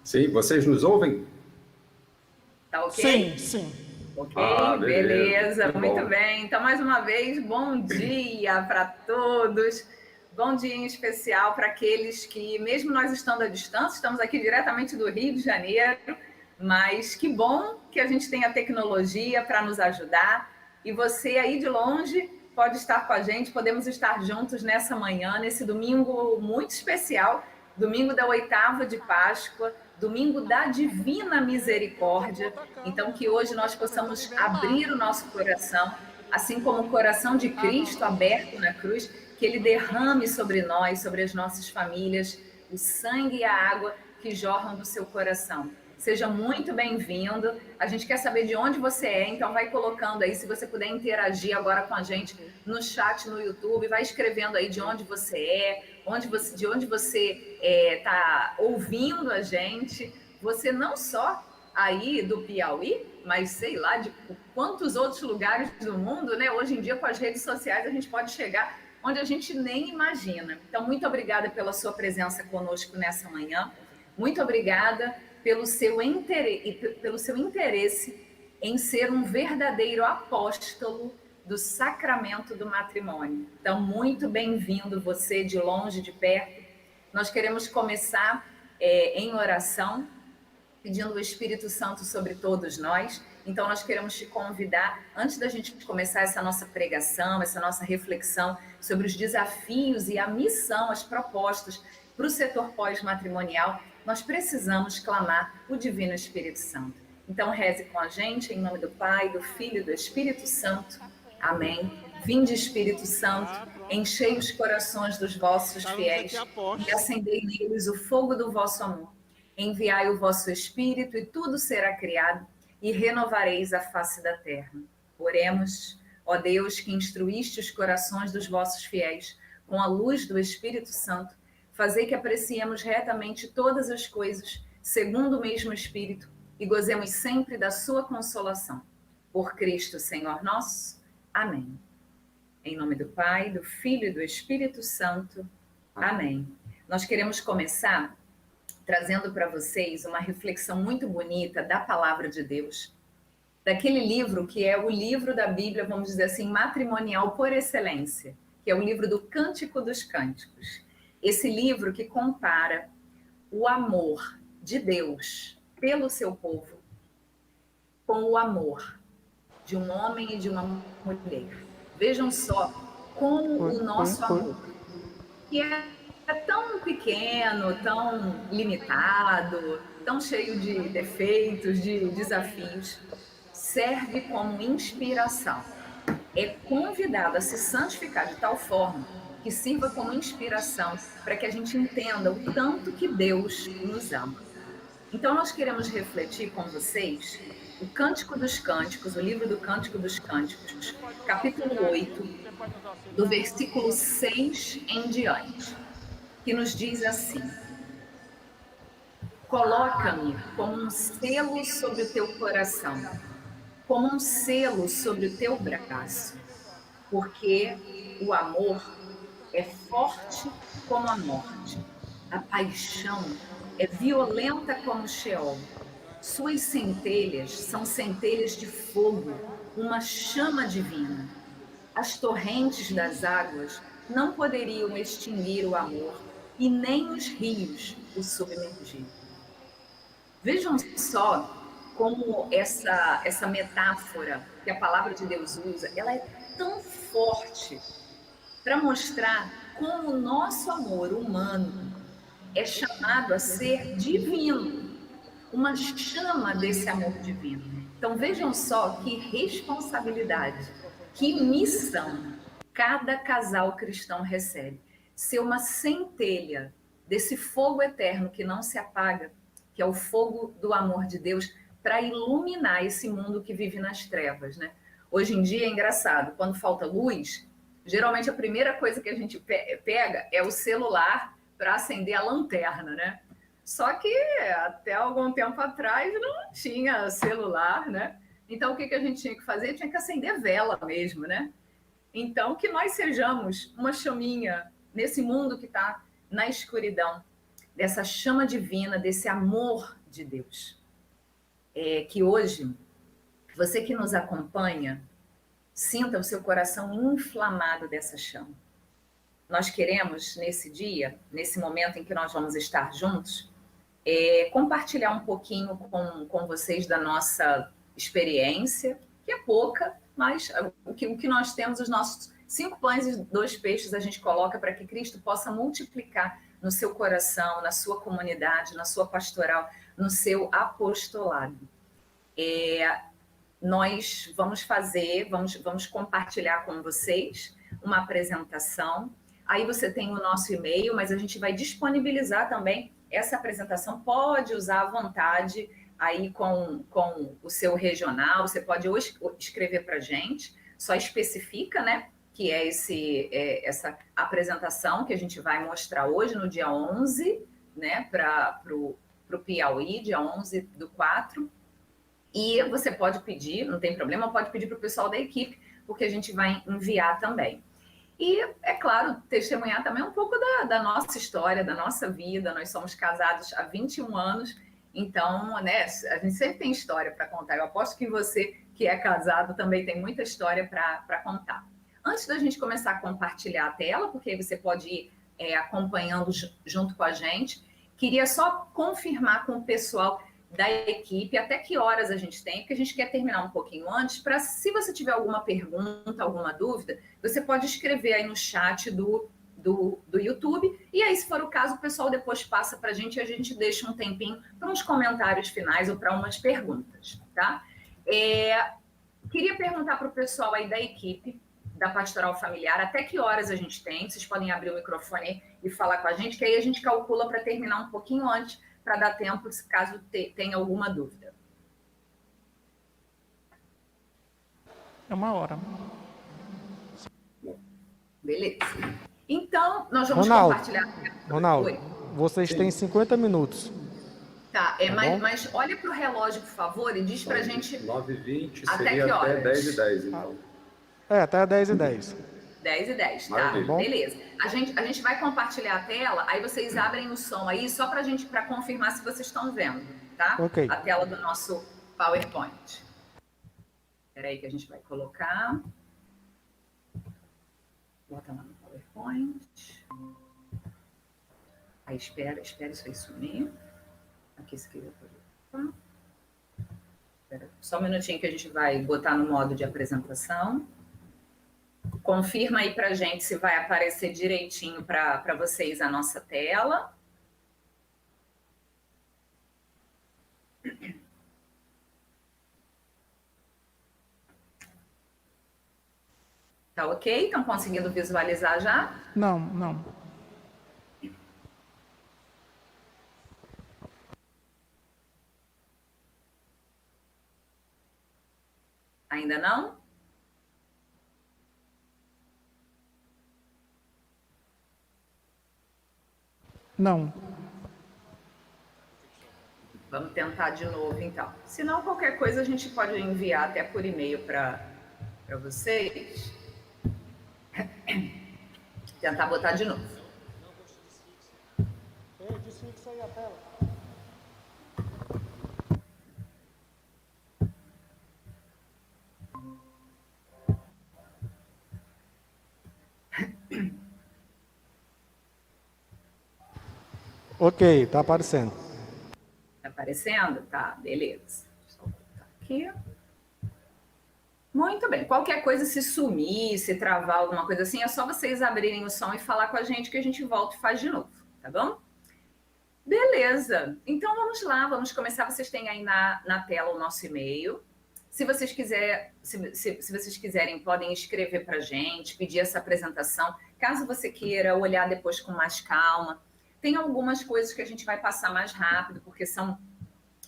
Sim, vocês nos ouvem? Tá ok? Sim, sim. Ok, beleza. Muito bem. Então, mais uma vez, bom dia para todos. Bom dia em especial para aqueles que, mesmo nós estando à distância, estamos aqui diretamente do Rio de Janeiro, mas que bom que a gente tem a tecnologia para nos ajudar. E você aí de longe pode estar com a gente, podemos estar juntos nessa manhã, nesse domingo muito especial, domingo da 8ª de Páscoa, domingo da Divina Misericórdia. Então, que hoje nós possamos abrir o nosso coração, assim como o coração de Cristo aberto na cruz, que Ele derrame sobre nós, sobre as nossas famílias, o sangue e a água que jorram do seu coração. Seja muito bem-vindo. A gente quer saber de onde você é, então vai colocando aí, se você puder interagir agora com a gente no chat no YouTube, vai escrevendo aí de onde você é, de onde você está ouvindo a gente. Você não só aí do Piauí, mas sei lá de quantos outros lugares do mundo, né? Hoje em dia, com as redes sociais, a gente pode chegar onde a gente nem imagina. Então, muito obrigada pela sua presença conosco nessa manhã. Muito obrigada pelo seu interesse em ser um verdadeiro apóstolo do sacramento do matrimônio. Então, muito bem-vindo você de longe, de perto. Nós queremos começar em oração, pedindo o Espírito Santo sobre todos nós. Então, nós queremos te convidar, antes da gente começar essa nossa pregação, essa nossa reflexão sobre os desafios e a missão, as propostas para o setor pós-matrimonial, nós precisamos clamar o Divino Espírito Santo. Então, reze com a gente, em nome do Pai, do Filho e do Espírito Santo. Amém. Vinde, Espírito Santo, enchei os corações dos vossos fiéis e acendei neles o fogo do vosso amor. Enviai o vosso Espírito e tudo será criado e renovareis a face da terra. Oremos, ó Deus, que instruíste os corações dos vossos fiéis com a luz do Espírito Santo, fazei que apreciemos retamente todas as coisas, segundo o mesmo Espírito, e gozemos sempre da sua consolação. Por Cristo, Senhor nosso. Amém. Em nome do Pai, do Filho e do Espírito Santo. Amém. Nós queremos começar trazendo para vocês uma reflexão muito bonita da Palavra de Deus, daquele livro que é o livro da Bíblia, vamos dizer assim, matrimonial por excelência, que é o livro do Cântico dos Cânticos. Esse livro que compara o amor de Deus pelo seu povo com o amor de um homem e de uma mulher. Vejam só como o nosso amor, que é tão pequeno, tão limitado, tão cheio de defeitos, de desafios, serve como inspiração. É convidado a se santificar de tal forma que sirva como inspiração para que a gente entenda o tanto que Deus nos ama. Então, nós queremos refletir com vocês o Cântico dos Cânticos, o livro do Cântico dos Cânticos, capítulo 8, do versículo 6 em diante, que nos diz assim: coloca-me como um selo sobre o teu coração, como um selo sobre o teu braço, porque o amor é forte como a morte, a paixão é violenta como o Sheol. Suas centelhas são centelhas de fogo, uma chama divina. As torrentes das águas não poderiam extinguir o amor, e nem os rios o submergir. Vejam só como essa metáfora que a palavra de Deus usa, ela é tão forte para mostrar como o nosso amor humano é chamado a ser divino, uma chama desse amor divino. Então vejam só que responsabilidade, que missão cada casal cristão recebe. Ser uma centelha desse fogo eterno que não se apaga, que é o fogo do amor de Deus, para iluminar esse mundo que vive nas trevas, né? Hoje em dia é engraçado, quando falta luz, geralmente a primeira coisa que a gente pega é o celular para acender a lanterna, né? Só que até algum tempo atrás não tinha celular, né? Então o que a gente tinha que fazer? Tinha que acender vela mesmo, né? Então que nós sejamos uma chaminha nesse mundo que está na escuridão, dessa chama divina, desse amor de Deus. Que hoje, você que nos acompanha, sinta o seu coração inflamado dessa chama. Nós queremos, nesse dia, nesse momento em que nós vamos estar juntos, compartilhar um pouquinho com vocês da nossa experiência, que é pouca, mas o que nós temos, os nossos 5 pães e 2 peixes, a gente coloca para que Cristo possa multiplicar no seu coração, na sua comunidade, na sua pastoral, no seu apostolado. Nós vamos compartilhar com vocês uma apresentação. Aí você tem o nosso e-mail, mas a gente vai disponibilizar também essa apresentação. Pode usar à vontade aí com o seu regional, você pode hoje escrever para a gente, só especifica, né, que é essa apresentação que a gente vai mostrar hoje, no dia 11, né, para o Piauí, dia 11/4. E você pode pedir, não tem problema, pode pedir para o pessoal da equipe, porque a gente vai enviar também. E, é claro, testemunhar também um pouco da nossa história, da nossa vida. Nós somos casados há 21 anos, então, né, a gente sempre tem história para contar. Eu aposto que você, que é casado, também tem muita história para contar. Antes da gente começar a compartilhar a tela, porque aí você pode ir acompanhando junto com a gente, queria só confirmar com o pessoal da equipe até que horas a gente tem, porque a gente quer terminar um pouquinho antes, para, se você tiver alguma pergunta, alguma dúvida, você pode escrever aí no chat do YouTube, e aí, se for o caso, o pessoal depois passa para a gente e a gente deixa um tempinho para uns comentários finais ou para umas perguntas, tá? Queria perguntar para o pessoal aí da equipe, da Pastoral Familiar, até que horas a gente tem, vocês podem abrir o microfone e falar com a gente, que aí a gente calcula para terminar um pouquinho antes, para dar tempo, caso tenha alguma dúvida. É 1 hora. Beleza. Então, nós vamos compartilhar... Ronaldo, Oi. vocês têm 50 minutos. Tá, mas olha para o relógio, por favor, e diz para a gente... 9h20 até seria que horas? até 10h10, então. Até 10h10. 10h10, tá? Maravilha. Beleza. A gente vai compartilhar a tela, aí vocês abrem o som aí, só para confirmar se vocês estão vendo, tá? Ok. A tela do nosso PowerPoint. Espera aí que a gente vai colocar. Bota lá no PowerPoint. Aí espera isso aí sumir. Aqui se quiser pode. Espera só um minutinho que a gente vai botar no modo de apresentação. Confirma aí pra gente se vai aparecer direitinho para vocês a nossa tela. Tá ok? Estão conseguindo visualizar já? Não. Ainda não? Não. Vamos tentar de novo, então. Se não, qualquer coisa a gente pode enviar até por e-mail para vocês. Tentar botar de novo. Desfixa aí a tela. Ok, tá aparecendo. Tá aparecendo? Tá, beleza. Só botar aqui. Muito bem. Qualquer coisa, se sumir, se travar alguma coisa assim, é só vocês abrirem o som e falar com a gente que a gente volta e faz de novo, tá bom? Beleza. Então vamos lá, vamos começar. Vocês têm aí na tela o nosso e-mail. Se vocês quiserem, podem escrever para a gente, pedir essa apresentação. Caso você queira olhar depois com mais calma, tem algumas coisas que a gente vai passar mais rápido, porque são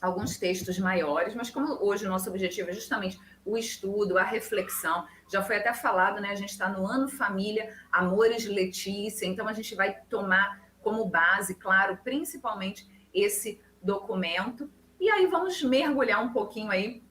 alguns textos maiores, mas como hoje o nosso objetivo é justamente o estudo, a reflexão, já foi até falado, né? A gente está no Ano Família, Amores Letícia, então a gente vai tomar como base, claro, principalmente esse documento, e aí vamos mergulhar um pouquinho aí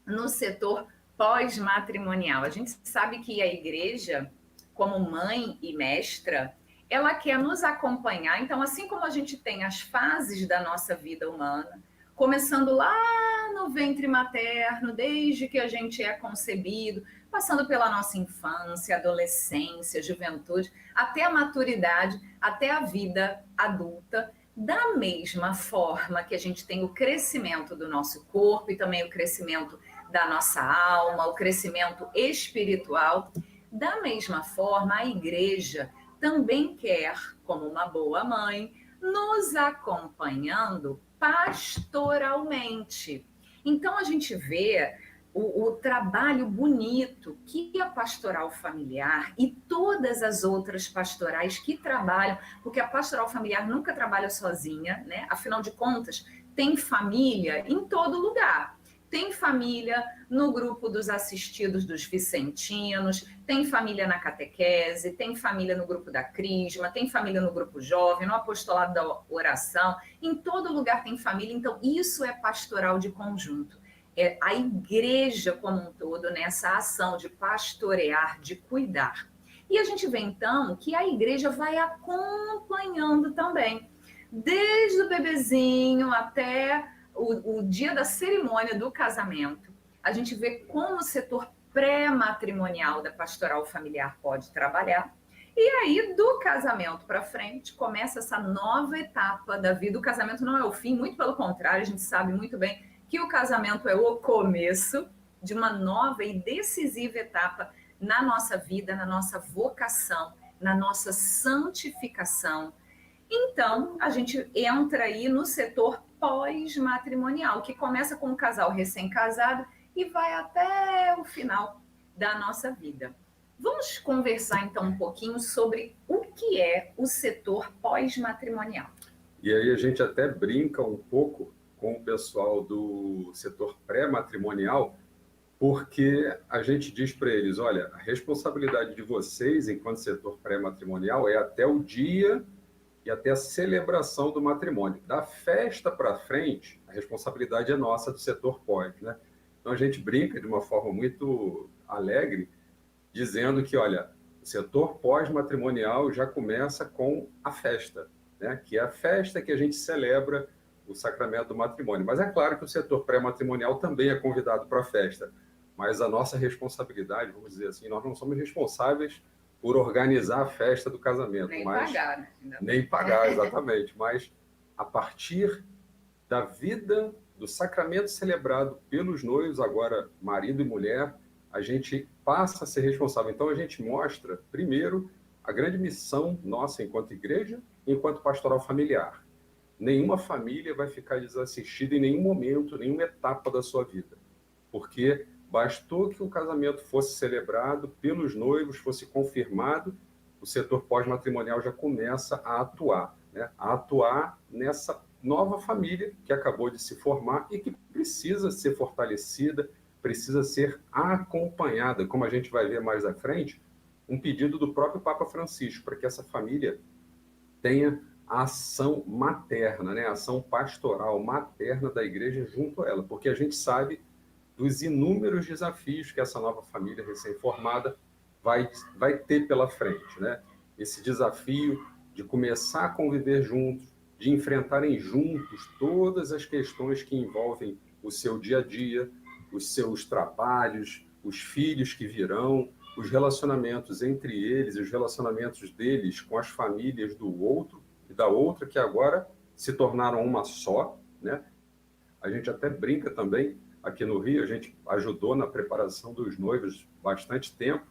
no setor pós-matrimonial. A gente sabe que a igreja, como mãe e mestra, ela quer nos acompanhar. Então, assim como a gente tem as fases da nossa vida humana, começando lá no ventre materno, desde que a gente é concebido, passando pela nossa infância, adolescência, juventude, até a maturidade, até a vida adulta, da mesma forma que a gente tem o crescimento do nosso corpo e também o crescimento da nossa alma, o crescimento espiritual, da mesma forma a igreja também quer, como uma boa mãe, nos acompanhando pastoralmente. Então a gente vê o trabalho bonito que a pastoral familiar e todas as outras pastorais que trabalham, porque a pastoral familiar nunca trabalha sozinha, né? Afinal de contas, tem família em todo lugar. Tem família no grupo dos assistidos dos vicentinos, tem família na catequese, tem família no grupo da crisma, tem família no grupo jovem, no apostolado da oração, em todo lugar tem família, então isso é pastoral de conjunto. É a igreja como um todo nessa ação de pastorear, de cuidar. E a gente vê então que a igreja vai acompanhando também, desde o bebezinho até o dia da cerimônia do casamento. A gente vê como o setor pré-matrimonial da pastoral familiar pode trabalhar. E aí, do casamento para frente, começa essa nova etapa da vida. O casamento não é o fim, muito pelo contrário, a gente sabe muito bem que o casamento é o começo de uma nova e decisiva etapa na nossa vida, na nossa vocação, na nossa santificação. Então, a gente entra aí no setor pós-matrimonial, que começa com um casal recém-casado e vai até o final da nossa vida. Vamos conversar então um pouquinho sobre o que é o setor pós-matrimonial. E aí a gente até brinca um pouco com o pessoal do setor pré-matrimonial, porque a gente diz para eles, olha, a responsabilidade de vocês enquanto setor pré-matrimonial é até o dia e até a celebração do matrimônio. Da festa para frente, a responsabilidade é nossa do setor pós, né? Então a gente brinca de uma forma muito alegre, dizendo que, olha, o setor pós-matrimonial já começa com a festa, né? Que é a festa que a gente celebra o sacramento do matrimônio. Mas é claro que o setor pré-matrimonial também é convidado para a festa. Mas a nossa responsabilidade, vamos dizer assim, nós não somos responsáveis por organizar a festa do casamento. Nem mas, pagar, né? Nem pagar, exatamente. Mas a partir da vida, do sacramento celebrado pelos noivos, agora marido e mulher, a gente passa a ser responsável. Então a gente mostra, primeiro, a grande missão nossa enquanto igreja e enquanto pastoral familiar. Nenhuma família vai ficar desassistida em nenhum momento, nenhuma etapa da sua vida. Porque bastou que o casamento fosse celebrado pelos noivos, fosse confirmado, o setor pós-matrimonial já começa a atuar, né? A atuar nessa nova família que acabou de se formar e que precisa ser fortalecida, precisa ser acompanhada, como a gente vai ver mais à frente, um pedido do próprio Papa Francisco para que essa família tenha a ação materna, né? A ação pastoral materna da igreja junto a ela, porque a gente sabe dos inúmeros desafios que essa nova família recém-formada vai ter pela frente, né? Esse desafio de começar a conviver juntos, de enfrentarem juntos todas as questões que envolvem o seu dia a dia, os seus trabalhos, os filhos que virão, os relacionamentos entre eles, os relacionamentos deles com as famílias do outro e da outra, que agora se tornaram uma só, né? A gente até brinca também, aqui no Rio, a gente ajudou na preparação dos noivos bastante tempo,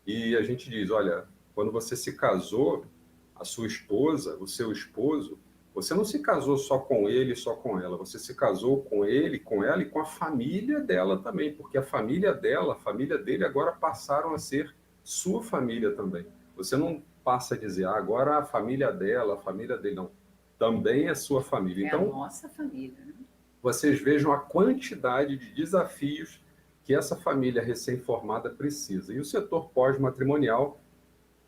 e a gente diz, olha, quando você se casou, a sua esposa, o seu esposo, você não se casou só com ele, só com ela, você se casou com ele, com ela e com a família dela também, porque a família dela, a família dele agora passaram a ser sua família também. Você não passa a dizer, agora a família dela, a família dele, não. Também é sua família. É então, a nossa família, né? Vocês vejam a quantidade de desafios que essa família recém-formada precisa. E o setor pós-matrimonial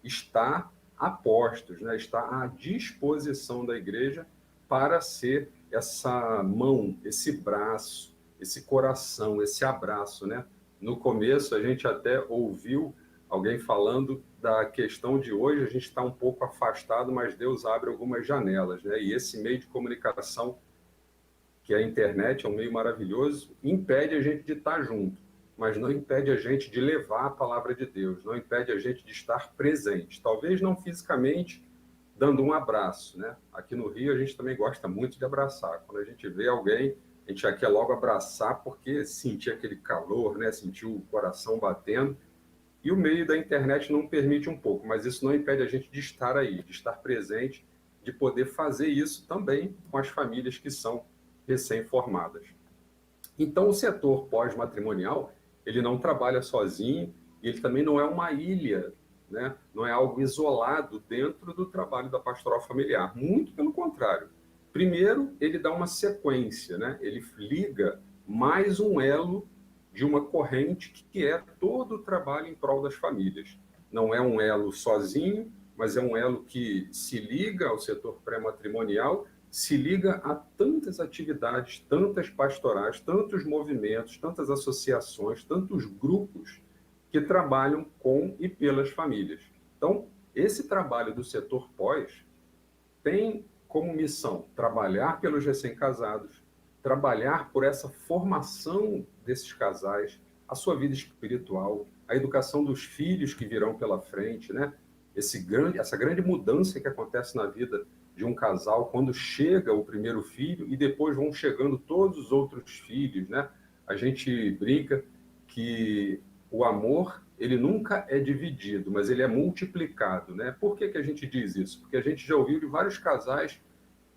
está a postos, né? Está à disposição da igreja para ser essa mão, esse braço, esse coração, esse abraço, né? No começo, a gente até ouviu alguém falando da questão de hoje, a gente está um pouco afastado, mas Deus abre algumas janelas, né? E esse meio de comunicação, que é a internet, é um meio maravilhoso, impede a gente de estar junto, mas não impede a gente de levar a palavra de Deus, não impede a gente de estar presente. Talvez não fisicamente, dando um abraço, né? Aqui no Rio a gente também gosta muito de abraçar. Quando a gente vê alguém, a gente já quer logo abraçar porque sentir aquele calor, né? Sentir o coração batendo. E o meio da internet não permite um pouco, mas isso não impede a gente de estar aí, de estar presente, de poder fazer isso também com as famílias que são recém-formadas. Então, o setor pós-matrimonial, ele não trabalha sozinho, e ele também não é uma ilha, né? Não é algo isolado dentro do trabalho da pastoral familiar. Muito pelo contrário. Primeiro, ele dá uma sequência, né? Ele liga mais um elo de uma corrente que é todo o trabalho em prol das famílias. Não é um elo sozinho, mas é um elo que se liga ao setor pré-matrimonial, se liga a tantas atividades, tantas pastorais, tantos movimentos, tantas associações, tantos grupos que trabalham com e pelas famílias. Então, esse trabalho do setor pós tem como missão trabalhar pelos recém-casados, trabalhar por essa formação desses casais, a sua vida espiritual, a educação dos filhos que virão pela frente, né? Essa grande mudança que acontece na vida de um casal quando chega o primeiro filho e depois vão chegando todos os outros filhos, né? A gente brinca que o amor, ele nunca é dividido, mas ele é multiplicado, né? Por que a gente diz isso? Porque a gente já ouviu de vários casais,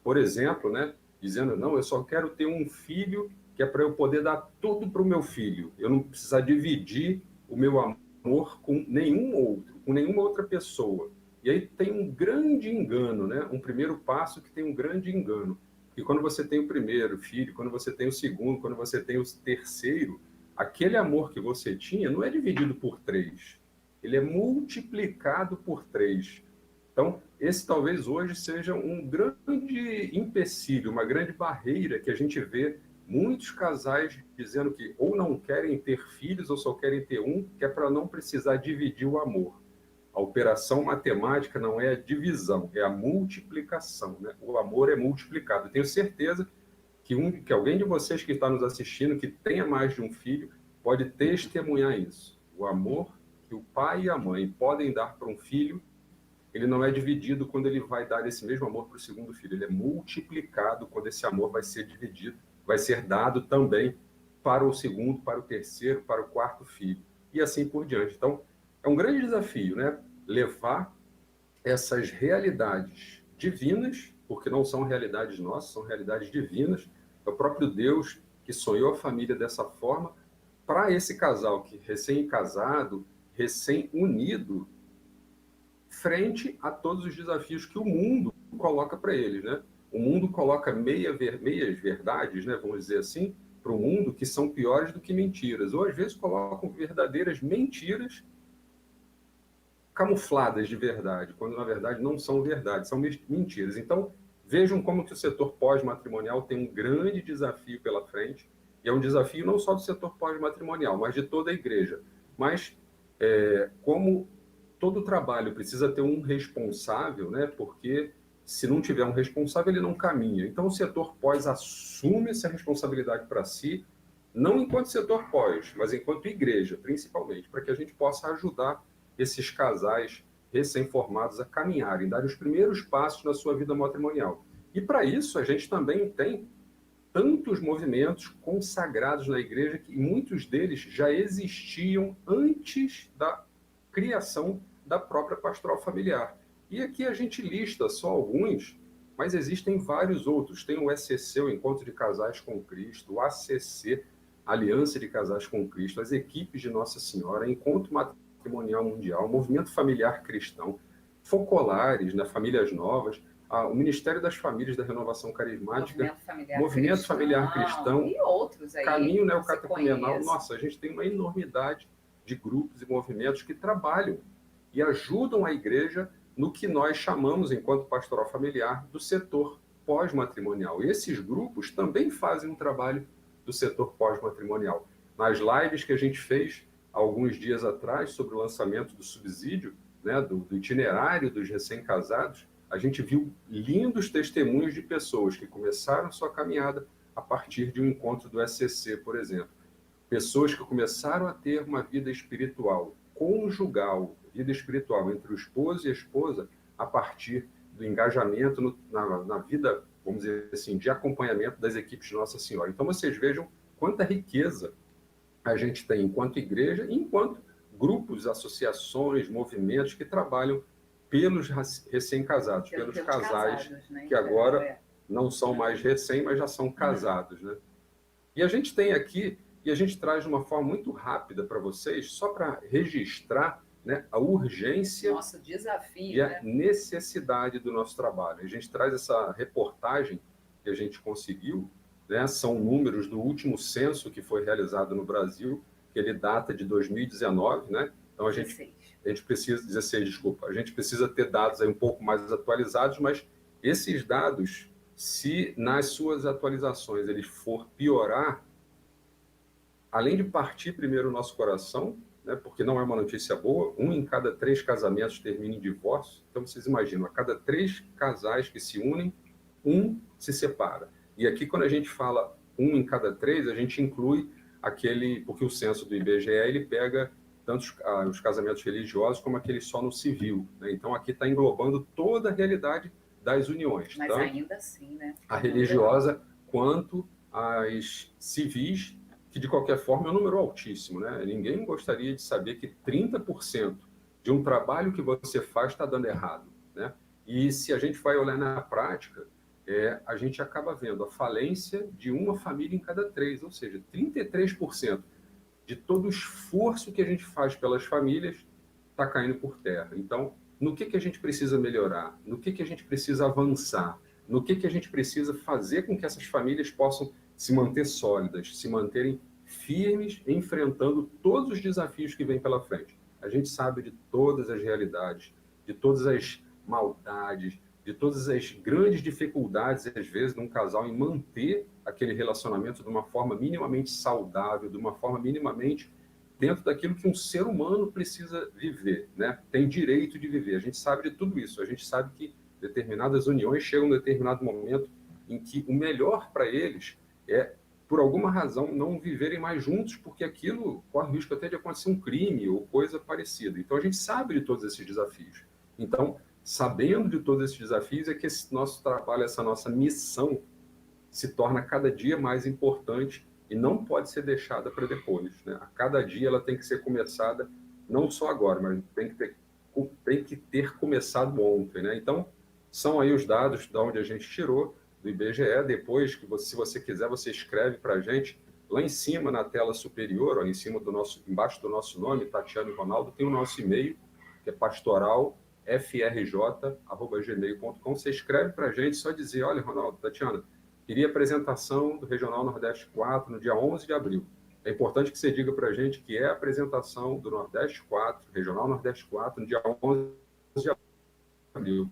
por exemplo, né, dizendo, não, eu só quero ter um filho que é para eu poder dar tudo para o meu filho. Eu não precisar dividir o meu amor com nenhum outro, com nenhuma outra pessoa. E aí tem um grande engano, né? Um primeiro passo que tem um grande engano. E quando você tem o primeiro filho, quando você tem o segundo, quando você tem o terceiro, aquele amor que você tinha não é dividido por 3. Ele é multiplicado por 3. Então, esse talvez hoje seja um grande empecilho, uma grande barreira que a gente vê muitos casais dizendo que ou não querem ter filhos ou só querem ter um, que é para não precisar dividir o amor. A operação matemática não é a divisão, é a multiplicação, né? O amor é multiplicado. Eu tenho certeza que alguém de vocês que está nos assistindo, que tenha mais de um filho, pode testemunhar isso. O amor que o pai e a mãe podem dar para um filho, ele não é dividido quando ele vai dar esse mesmo amor para o segundo filho. Ele é multiplicado quando esse amor vai ser dividido, vai ser dado também para o segundo, para o terceiro, para o quarto filho. E assim por diante. Então, é um grande desafio, né? Levar essas realidades divinas, porque não são realidades nossas, são realidades divinas. É o próprio Deus que sonhou a família dessa forma, para esse casal que recém-casado, recém-unido, frente a todos os desafios que o mundo coloca para eles, né? O mundo coloca meias verdades, né, vamos dizer assim, para o mundo que são piores do que mentiras. Ou às vezes colocam verdadeiras mentiras camufladas de verdade, quando na verdade não são verdade, são mentiras. Então, vejam como que o setor pós-matrimonial tem um grande desafio pela frente, e é um desafio não só do setor pós-matrimonial, mas de toda a igreja. Mas, como todo trabalho precisa ter um responsável, né? Porque se não tiver um responsável, ele não caminha. Então, o setor pós assume essa responsabilidade para si, não enquanto setor pós, mas enquanto igreja, principalmente, para que a gente possa ajudar esses casais recém-formados a caminharem, dar os primeiros passos na sua vida matrimonial. E para isso, a gente também tem tantos movimentos consagrados na igreja que muitos deles já existiam antes da criação da própria pastoral familiar. E aqui a gente lista só alguns, mas existem vários outros. Tem o ECC, o Encontro de Casais com Cristo, o ACC, Aliança de Casais com Cristo, as equipes de Nossa Senhora, Encontro Matrimonial Mundial, Movimento Familiar Cristão, Focolares, né, Famílias Novas, o Ministério das Famílias da Renovação Carismática, Movimento Familiar Cristão e outros aí, Caminho Neocatecumenal. Nossa, a gente tem uma enormidade de grupos e movimentos que trabalham e ajudam a igreja no que nós chamamos, enquanto pastoral familiar, do setor pós-matrimonial. E esses grupos também fazem um trabalho do setor pós-matrimonial. Nas lives que a gente fez alguns dias atrás sobre o lançamento do subsídio, né, do itinerário dos recém-casados, a gente viu lindos testemunhos de pessoas que começaram sua caminhada a partir de um encontro do SCC, por exemplo. Pessoas que começaram a ter uma vida espiritual, conjugal, vida espiritual entre o esposo e a esposa, a partir do engajamento na vida, vamos dizer assim, de acompanhamento das equipes de Nossa Senhora. Então, vocês vejam quanta riqueza a gente tem enquanto igreja e enquanto grupos, associações, movimentos que trabalham pelos recém-casados, pelos casais casados, né? que agora não são mais recém, mas já são casados, né? E a gente tem aqui, e a gente traz de uma forma muito rápida para vocês, só para registrar, né, a urgência nosso desafio, e a né? necessidade do nosso trabalho. A gente traz essa reportagem que a gente conseguiu, né, são números do último censo que foi realizado no Brasil, que ele data de 2019, né? Então a gente precisa, 16, desculpa, a gente precisa ter dados aí um pouco mais atualizados, mas esses dados, se nas suas atualizações eles for piorar, além de partir primeiro o nosso coração, né, porque não é uma notícia boa, 1 em cada 3 casamentos termina em divórcio. Então vocês imaginam, a cada 3 casais que se unem, 1 se separa. E aqui, quando a gente fala 1 em cada 3, a gente inclui aquele, porque o censo do IBGE ele pega tanto os casamentos religiosos como aqueles só no civil, né? Então aqui está englobando toda a realidade das uniões. Mas tanto ainda assim, né? a religiosa quanto as civis, que de qualquer forma é um número altíssimo, né? Ninguém gostaria de saber que 30% de um trabalho que você faz está dando errado, né? E se a gente vai olhar na prática, a gente acaba vendo a falência de uma família em cada 3, ou seja, 33% de todo o esforço que a gente faz pelas famílias está caindo por terra. Então, no que a gente precisa melhorar? No que a gente precisa avançar? No que a gente precisa fazer com que essas famílias possam se manter sólidas, se manterem firmes, enfrentando todos os desafios que vêm pela frente? A gente sabe de todas as realidades, de todas as maldades, de todas as grandes dificuldades, às vezes, de um casal em manter aquele relacionamento de uma forma minimamente saudável, de uma forma minimamente dentro daquilo que um ser humano precisa viver, né? Tem direito de viver. A gente sabe de tudo isso. A gente sabe que determinadas uniões chegam a um determinado momento em que o melhor para eles é, por alguma razão, não viverem mais juntos, porque aquilo corre o risco até de acontecer um crime ou coisa parecida. Então, a gente sabe de todos esses desafios. Então, sabendo de todos esses desafios, é que esse nosso trabalho, essa nossa missão, se torna cada dia mais importante e não pode ser deixada para depois, né? A cada dia ela tem que ser começada, não só agora, mas tem que ter começado ontem, né? Então, são aí os dados de onde a gente tirou, do IBGE. Depois, que você, se você quiser, você escreve para a gente. Lá em cima, na tela superior, ó, embaixo do nosso nome, Tatiana e Ronaldo, tem o nosso e-mail, que é pastoralfrj@gmail.com. Você escreve para a gente, só dizer: olha, Ronaldo, Tatiana, queria apresentação do Regional Nordeste 4 no dia 11 de abril. É importante que você diga para a gente que é a apresentação do Nordeste 4, Regional Nordeste 4, no dia 11 de abril.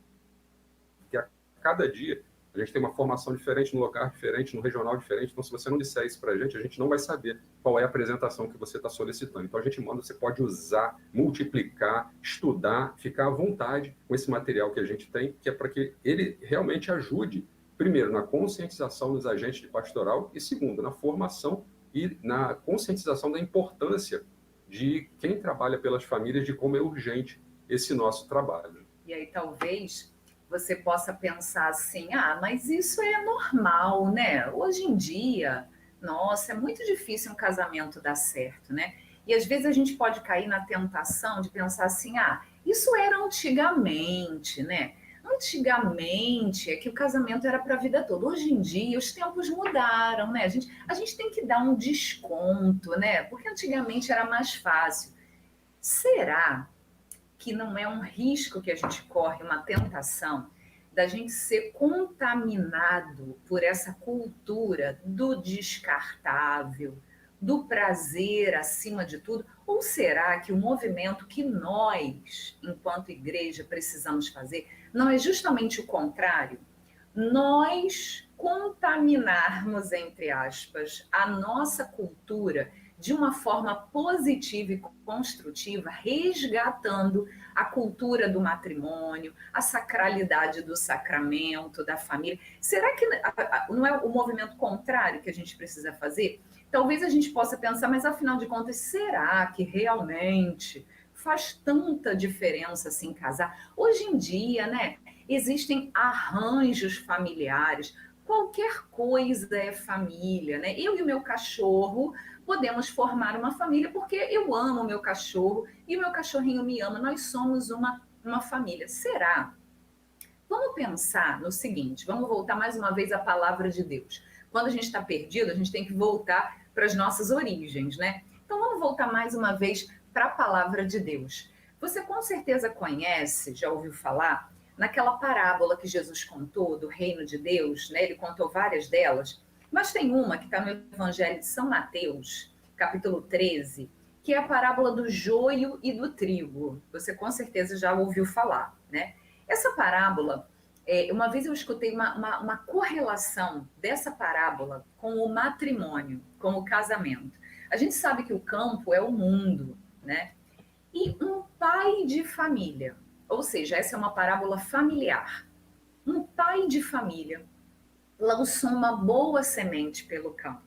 Porque a cada dia a gente tem uma formação diferente, num lugar diferente, num regional diferente. Então, se você não disser isso para a gente não vai saber qual é a apresentação que você está solicitando. Então, a gente manda, você pode usar, multiplicar, estudar, ficar à vontade com esse material que a gente tem, que é para que ele realmente ajude, primeiro, na conscientização dos agentes de pastoral e, segundo, na formação e na conscientização da importância de quem trabalha pelas famílias, de como é urgente esse nosso trabalho. E aí, talvez você possa pensar assim: ah, mas isso é normal, né? Hoje em dia, nossa, é muito difícil um casamento dar certo, né? E às vezes a gente pode cair na tentação de pensar assim: ah, isso era antigamente, né? Antigamente é que o casamento era para a vida toda. Hoje em dia os tempos mudaram, né? A gente tem que dar um desconto, né? Porque antigamente era mais fácil. Será que não é um risco que a gente corre, uma tentação da gente ser contaminado por essa cultura do descartável, do prazer acima de tudo? Ou será que o movimento que nós, enquanto igreja, precisamos fazer não é justamente o contrário? Nós contaminarmos, entre aspas, a nossa cultura de uma forma positiva e construtiva, resgatando a cultura do matrimônio, a sacralidade do sacramento, da família. Será que não é o movimento contrário que a gente precisa fazer? Talvez a gente possa pensar, mas afinal de contas, será que realmente faz tanta diferença assim casar? Hoje em dia, né, existem arranjos familiares, qualquer coisa é família, né? Eu e o meu cachorro podemos formar uma família porque eu amo o meu cachorro e o meu cachorrinho me ama, nós somos uma família. Será? Vamos pensar no seguinte, vamos voltar mais uma vez à palavra de Deus. Quando a gente está perdido, a gente tem que voltar para as nossas origens, né? Então vamos voltar mais uma vez para a palavra de Deus. Você com certeza conhece, já ouviu falar, naquela parábola que Jesus contou do reino de Deus, né? Ele contou várias delas, mas tem uma que está no Evangelho de São Mateus, capítulo 13, que é a parábola do joio e do trigo. Você com certeza já ouviu falar, né? Essa parábola, uma vez eu escutei uma correlação dessa parábola com o matrimônio, com o casamento. A gente sabe que o campo é o mundo, né? E um pai de família, ou seja, essa é uma parábola familiar. Um pai de família lançou uma boa semente pelo campo.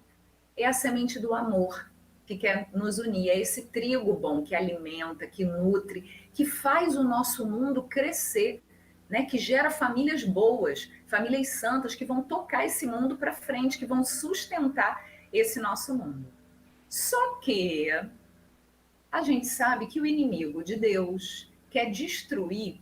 É a semente do amor, que quer nos unir. É esse trigo bom que alimenta, que nutre, que faz o nosso mundo crescer, né? Que gera famílias boas, famílias santas que vão tocar esse mundo para frente, que vão sustentar esse nosso mundo. Só que a gente sabe que o inimigo de Deus quer destruir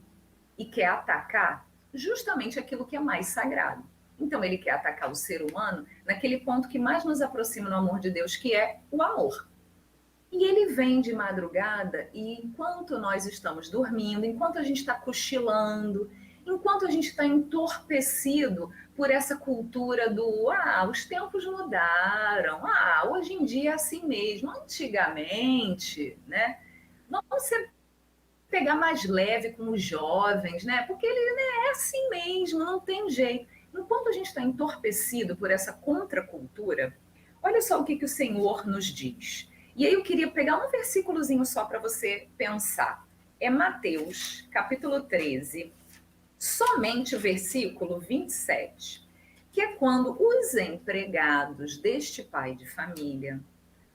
e quer atacar justamente aquilo que é mais sagrado. Então ele quer atacar o ser humano naquele ponto que mais nos aproxima do amor de Deus, que é o amor. E ele vem de madrugada e enquanto nós estamos dormindo, enquanto a gente está cochilando, enquanto a gente está entorpecido por essa cultura do os tempos mudaram, hoje em dia é assim mesmo, antigamente, né? Vamos pegar mais leve com os jovens, né? Porque ele, né, é assim mesmo, não tem jeito. Enquanto a gente está entorpecido por essa contracultura, olha só o que o Senhor nos diz. E aí eu queria pegar um versículozinho só para você pensar. É Mateus, capítulo 13, somente o versículo 27, que é quando os empregados deste pai de família,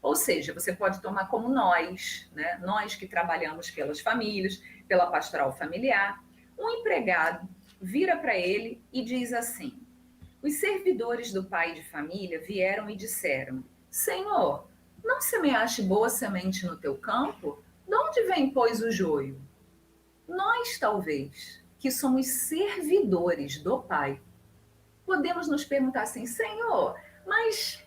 ou seja, você pode tomar como nós, né? Nós que trabalhamos pelas famílias, pela pastoral familiar, um empregado vira para ele e diz assim: os servidores do pai de família vieram e disseram: Senhor, não semeaste boa semente no teu campo? De onde vem, pois, o joio? Nós, talvez, que somos servidores do pai, podemos nos perguntar assim: Senhor, mas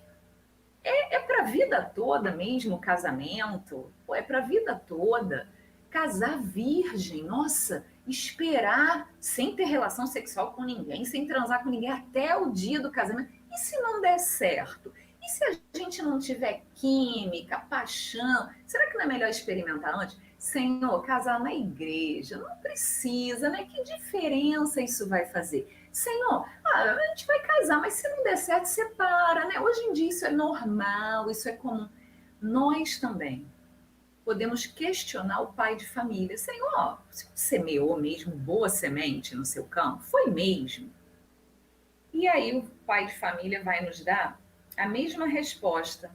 é para a vida toda mesmo o casamento? Ou é para a vida toda? Casar virgem, nossa, esperar sem ter relação sexual com ninguém, sem transar com ninguém até o dia do casamento. E se não der certo? E se a gente não tiver química, paixão? Será que não é melhor experimentar antes? Senhor, casar na igreja, não precisa, né? Que diferença isso vai fazer? Senhor, a gente vai casar, mas se não der certo, separa, né? Hoje em dia isso é normal, isso é comum. Nós também podemos questionar o pai de família. Senhor, você semeou mesmo boa semente no seu campo? Foi mesmo? E aí o pai de família vai nos dar a mesma resposta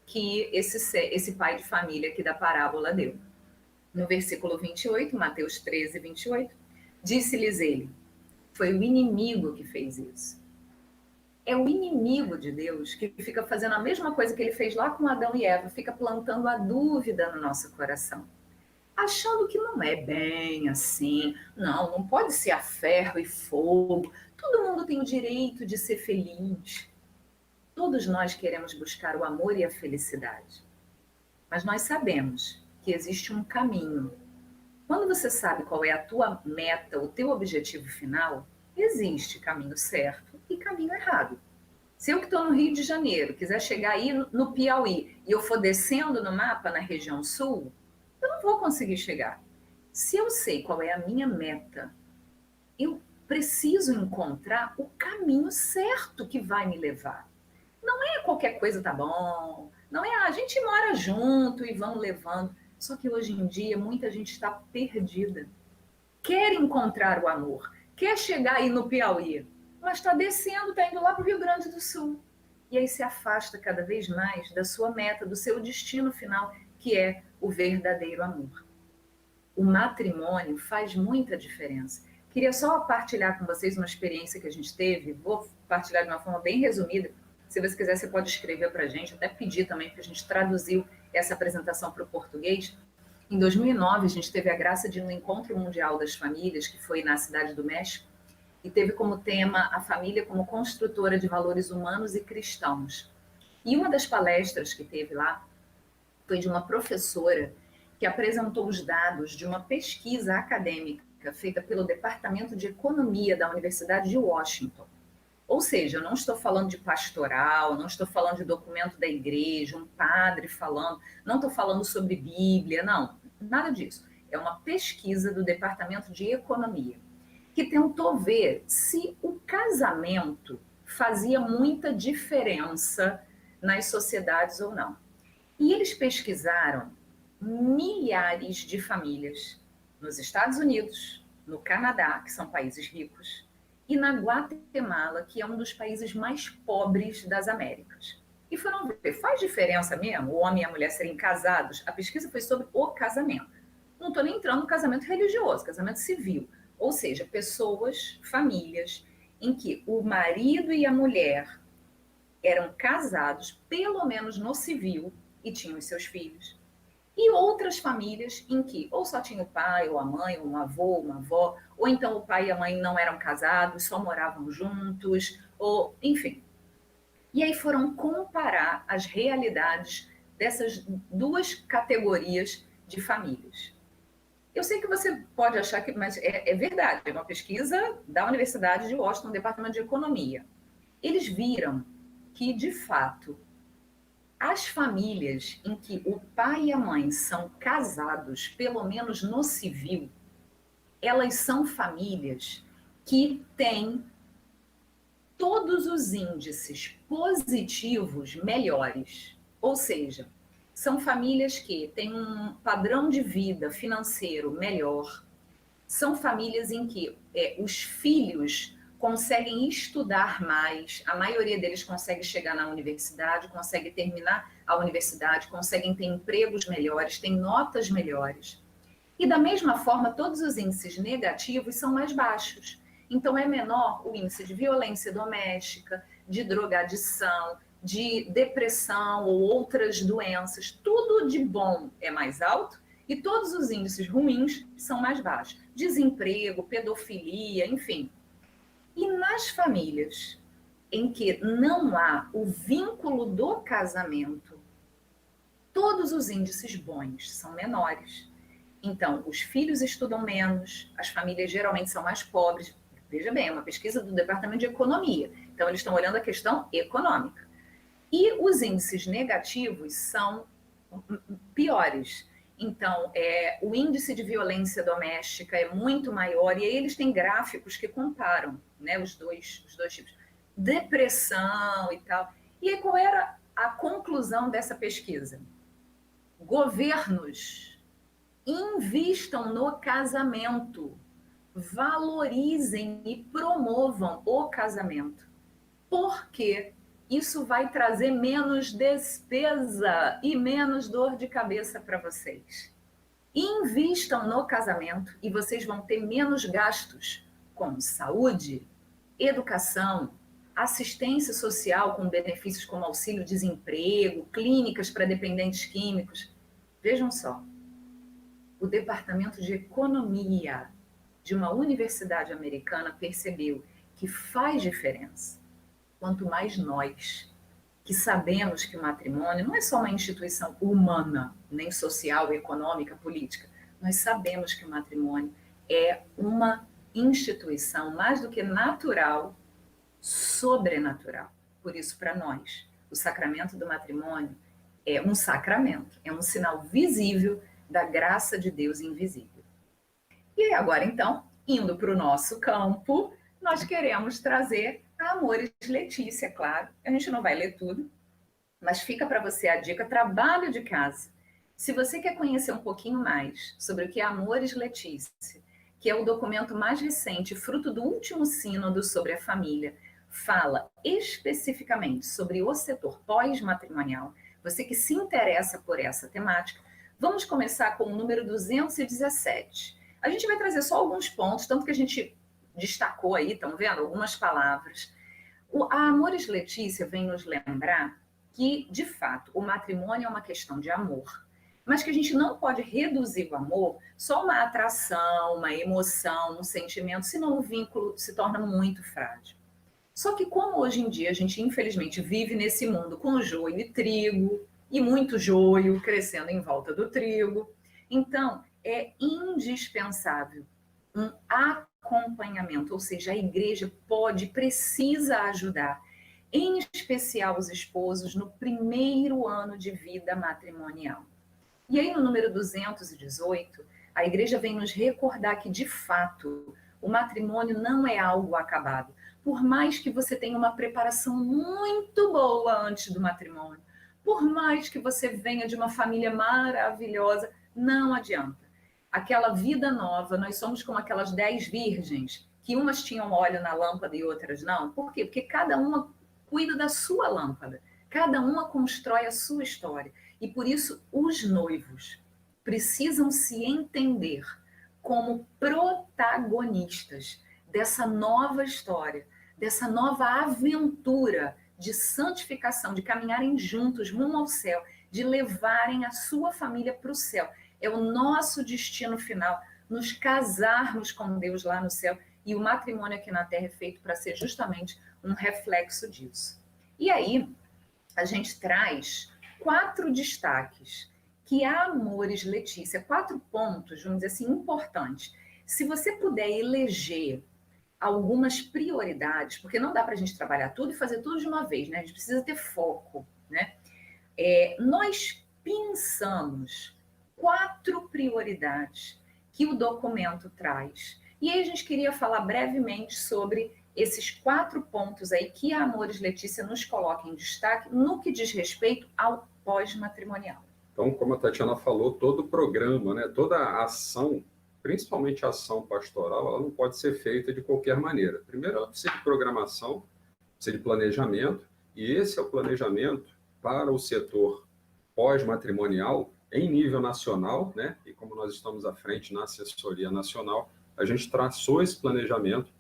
que esse pai de família aqui da parábola deu. No versículo 28, Mateus 13, 28, disse-lhes ele: foi o inimigo que fez isso. É o inimigo de Deus que fica fazendo a mesma coisa que ele fez lá com Adão e Eva, fica plantando a dúvida no nosso coração, achando que não é bem assim, não pode ser a ferro e fogo, todo mundo tem o direito de ser feliz. Todos nós queremos buscar o amor e a felicidade, mas nós sabemos que existe um caminho. Quando você sabe qual é a tua meta, o teu objetivo final, existe caminho certo e caminho errado. Se eu que estou no Rio de Janeiro quiser chegar aí no Piauí e eu for descendo no mapa na região sul, eu não vou conseguir chegar. Se eu sei qual é a minha meta, eu preciso encontrar o caminho certo que vai me levar. Não é qualquer coisa tá bom, Não é, a gente mora junto e vamos levando. Só que hoje em dia muita gente está perdida. Quer encontrar o amor, quer chegar aí no Piauí, mas está descendo, está indo lá para o Rio Grande do Sul. E aí se afasta cada vez mais da sua meta, do seu destino final, que é o verdadeiro amor. O matrimônio faz muita diferença. Queria só partilhar com vocês uma experiência que a gente teve, vou partilhar de uma forma bem resumida. Se você quiser, você pode escrever para a gente, até pedir também, porque a gente traduziu essa apresentação para o português. Em 2009, a gente teve a graça de ir no Encontro Mundial das Famílias, que foi na Cidade do México, e teve como tema a família como construtora de valores humanos e cristãos. E uma das palestras que teve lá foi de uma professora que apresentou os dados de uma pesquisa acadêmica feita pelo Departamento de Economia da Universidade de Washington. Ou seja, eu não estou falando de pastoral, não estou falando de documento da igreja, um padre falando, não estou falando sobre Bíblia, não, nada disso. É uma pesquisa do Departamento de Economia, que tentou ver se o casamento fazia muita diferença nas sociedades ou não. E eles pesquisaram milhares de famílias nos Estados Unidos, no Canadá, que são países ricos, e na Guatemala, que é um dos países mais pobres das Américas. E foram ver, faz diferença mesmo o homem e a mulher serem casados? A pesquisa foi sobre o casamento. Não estou nem entrando no casamento religioso, casamento civil. Ou seja, pessoas, famílias, em que o marido e a mulher eram casados, pelo menos no civil, e tinham os seus filhos. E outras famílias em que ou só tinha o pai, ou a mãe, ou um avô, uma avó, ou então o pai e a mãe não eram casados, só moravam juntos, ou enfim. E aí foram comparar as realidades dessas duas categorias de famílias. Eu sei que você pode achar que, mas é verdade, é uma pesquisa da Universidade de Washington, Departamento de Economia. Eles viram que, de fato, as famílias em que o pai e a mãe são casados, pelo menos no civil, elas são famílias que têm todos os índices positivos melhores. Ou seja, são famílias que têm um padrão de vida financeiro melhor. São famílias em que os filhos conseguem estudar mais, a maioria deles consegue chegar na universidade, consegue terminar a universidade, conseguem ter empregos melhores, têm notas melhores. E da mesma forma, todos os índices negativos são mais baixos. Então é menor o índice de violência doméstica, de drogadição, de depressão ou outras doenças. Tudo de bom é mais alto e todos os índices ruins são mais baixos. Desemprego, pedofilia, enfim. E nas famílias em que não há o vínculo do casamento, todos os índices bons são menores. Então, os filhos estudam menos, as famílias geralmente são mais pobres. Veja bem, é uma pesquisa do Departamento de Economia. Então, eles estão olhando a questão econômica. E os índices negativos são piores. Então, o índice de violência doméstica é muito maior, e aí eles têm gráficos que comparam, né, os dois tipos. Depressão e tal. E aí, qual era a conclusão dessa pesquisa? Governos invistam no casamento, valorizem e promovam o casamento. Por quê? Isso vai trazer menos despesa e menos dor de cabeça para vocês. Invistam no casamento e vocês vão ter menos gastos com saúde, educação, assistência social com benefícios como auxílio-desemprego, clínicas para dependentes químicos. Vejam só, o Departamento de Economia de uma universidade americana percebeu que faz diferença. Quanto mais nós, que sabemos que o matrimônio não é só uma instituição humana, nem social, econômica, política, nós sabemos que o matrimônio é uma instituição mais do que natural, sobrenatural. Por isso, para nós, o sacramento do matrimônio é um sacramento, é um sinal visível da graça de Deus invisível. E agora, então, indo para o nosso campo, nós queremos trazer a Amores Letícia, claro. A gente não vai ler tudo, Mas fica para você a dica, trabalho de casa. Se você quer conhecer um pouquinho mais sobre o que é Amores Letícia, que é o documento mais recente, fruto do último sínodo sobre a família, fala especificamente sobre o setor pós-matrimonial, você que se interessa por essa temática, vamos começar com o número 217. A gente vai trazer só alguns pontos, tanto que a gente destacou aí, estão vendo? Algumas palavras. A Amores Letícia vem nos lembrar que, de fato, o matrimônio é uma questão de amor, mas que a gente não pode reduzir o amor só uma atração, uma emoção, um sentimento, senão o vínculo se torna muito frágil. Só que como hoje em dia a gente, infelizmente, vive nesse mundo com joio e trigo, e muito joio crescendo em volta do trigo, então é indispensável um acompanhamento, ou seja, a igreja precisa ajudar, em especial os esposos, no primeiro ano de vida matrimonial. E aí, no número 218, a igreja vem nos recordar que, de fato, o matrimônio não é algo acabado. Por mais que você tenha uma preparação muito boa antes do matrimônio, por mais que você venha de uma família maravilhosa, não adianta. Aquela vida nova, nós somos como aquelas 10 virgens, que umas tinham óleo na lâmpada e outras não. Por quê? Porque cada uma cuida da sua lâmpada, cada uma constrói a sua história. E por isso os noivos precisam se entender como protagonistas dessa nova história, dessa nova aventura de santificação, de caminharem juntos rumo ao céu, de levarem a sua família para o céu. É o nosso destino final, nos casarmos com Deus lá no céu, e o matrimônio aqui na Terra é feito para ser justamente um reflexo disso. E aí, a gente traz 4 destaques que a Amores Letícia, 4 pontos, vamos dizer assim, importantes. Se você puder eleger algumas prioridades, porque não dá para a gente trabalhar tudo e fazer tudo de uma vez, né? A gente precisa ter foco, né? Nós pensamos 4 prioridades que o documento traz. E aí a gente queria falar brevemente sobre esses 4 pontos aí que a Amores Letícia nos coloca em destaque no que diz respeito ao pós-matrimonial. Então, como a Tatiana falou, todo o programa, né, toda a ação, principalmente a ação pastoral, ela não pode ser feita de qualquer maneira. Primeiro, ela precisa de programação, precisa de planejamento, e esse é o planejamento para o setor pós-matrimonial em nível nacional, né? E como nós estamos à frente na assessoria nacional, a gente traçou esse planejamento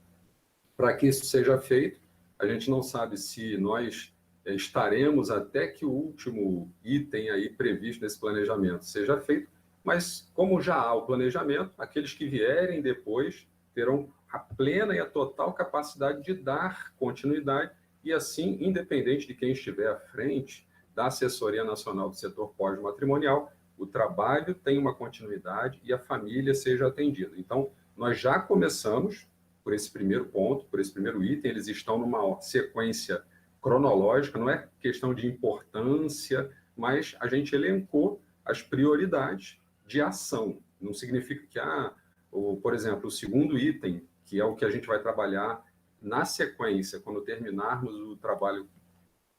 para que isso seja feito. A gente não sabe se nós estaremos até que o último item aí previsto nesse planejamento seja feito, mas como já há o planejamento, aqueles que vierem depois terão a plena e a total capacidade de dar continuidade e assim, independente de quem estiver à frente da Assessoria Nacional do Setor Pós-Matrimonial, o trabalho tem uma continuidade e a família seja atendida. Então, nós já começamos por esse primeiro ponto, por esse primeiro item, eles estão numa sequência cronológica, não é questão de importância, mas a gente elencou as prioridades de ação. Não significa que, por exemplo, o segundo item, que é o que a gente vai trabalhar na sequência, quando terminarmos o trabalho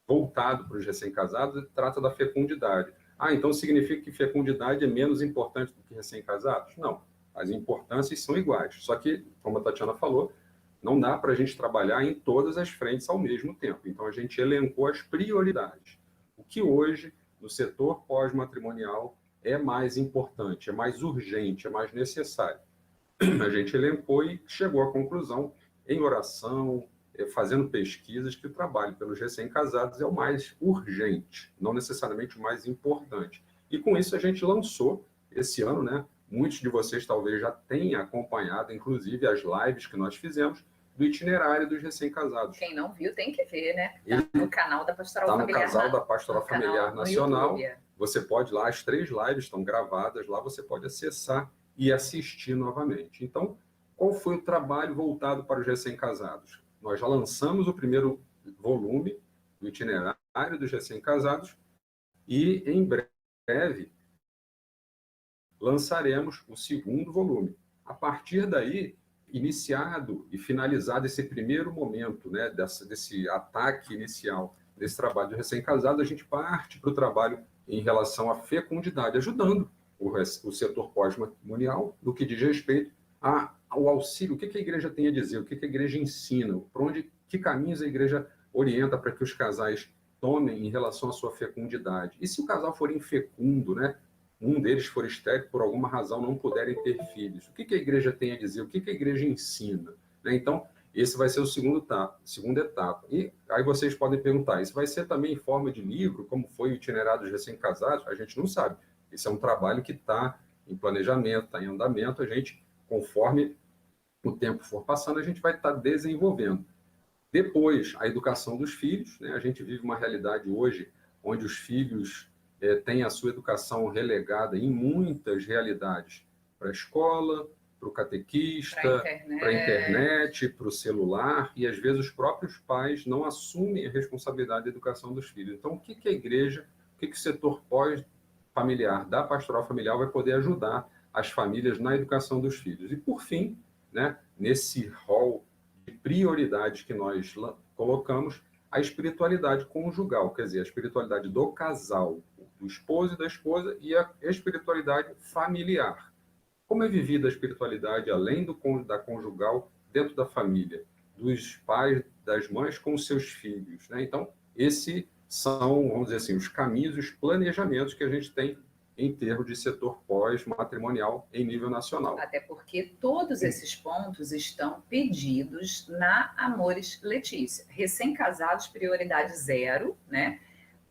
voltado para os recém-casados, trata da fecundidade. Então significa que fecundidade é menos importante do que recém-casados? Não, as importâncias são iguais. Só que, como a Tatiana falou, não dá para a gente trabalhar em todas as frentes ao mesmo tempo. Então, a gente elencou as prioridades. O que hoje, no setor pós-matrimonial, é mais importante, é mais urgente, é mais necessário. A gente elencou e chegou à conclusão, em oração, fazendo pesquisas, que o trabalho pelos recém-casados é o mais urgente, não necessariamente o mais importante. E com isso a gente lançou, esse ano, né? Muitos de vocês talvez já tenham acompanhado, inclusive, as lives que nós fizemos do itinerário dos recém-casados. Quem não viu tem que ver, né? Está no canal da Pastoral Familiar. Está no canal da Pastoral Familiar Nacional. YouTube. Você pode lá, as 3 lives estão gravadas lá, você pode acessar e assistir novamente. Então, qual foi o trabalho voltado para os recém-casados? Nós já lançamos o primeiro volume do itinerário dos recém-casados e, em breve, lançaremos o segundo volume. A partir daí, iniciado e finalizado esse primeiro momento, né, desse ataque inicial desse trabalho de recém-casado, a gente parte para o trabalho em relação à fecundidade, ajudando o setor pós-matrimonial no que diz respeito ao auxílio. O que a igreja tem a dizer? O que a igreja ensina? Que caminhos a igreja orienta para que os casais tomem em relação à sua fecundidade? E se o casal for infecundo, né? Um deles for estéril, por alguma razão não puderem ter filhos, o que a igreja tem a dizer? O que a igreja ensina? Né? Então, esse vai ser o segunda etapa. E aí vocês podem perguntar, isso vai ser também em forma de livro, como foi o itinerário dos recém-casados? A gente não sabe. Esse é um trabalho que está em planejamento, está em andamento. A gente, conforme o tempo for passando, a gente vai estar desenvolvendo. Depois, a educação dos filhos. Né? A gente vive uma realidade hoje onde os filhos têm a sua educação relegada em muitas realidades para a escola, para o catequista, para a internet, para o celular, e às vezes os próprios pais não assumem a responsabilidade da educação dos filhos. Então, o que a igreja, o que o setor pós-familiar da pastoral familiar vai poder ajudar as famílias na educação dos filhos? E, por fim, né, nesse rol de prioridades que nós colocamos, a espiritualidade conjugal, quer dizer, a espiritualidade do casal, do esposo e da esposa, e a espiritualidade familiar. Como é vivida a espiritualidade além da conjugal dentro da família, dos pais, das mães com os seus filhos, né? Então, esses são, vamos dizer assim, os caminhos, os planejamentos que a gente tem em termos de setor pós-matrimonial em nível nacional. Até porque todos esses pontos estão pedidos na Amores Letícia. Recém-casados, prioridade 0, né?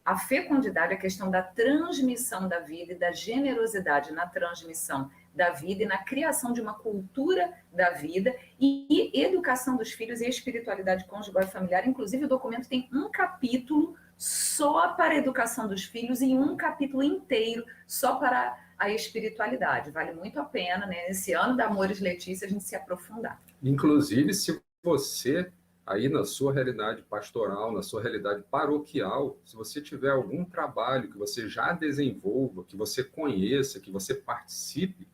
A fecundidade, a questão da transmissão da vida e da generosidade na transmissão da vida e na criação de uma cultura da vida e educação dos filhos e espiritualidade conjugal e familiar. Inclusive, o documento tem um capítulo só para a educação dos filhos e um capítulo inteiro só para a espiritualidade. Vale muito a pena, né, nesse ano da Amores Letícia, a gente se aprofundar. Inclusive, se você, aí na sua realidade pastoral, na sua realidade paroquial, se você tiver algum trabalho que você já desenvolva, que você conheça, que você participe,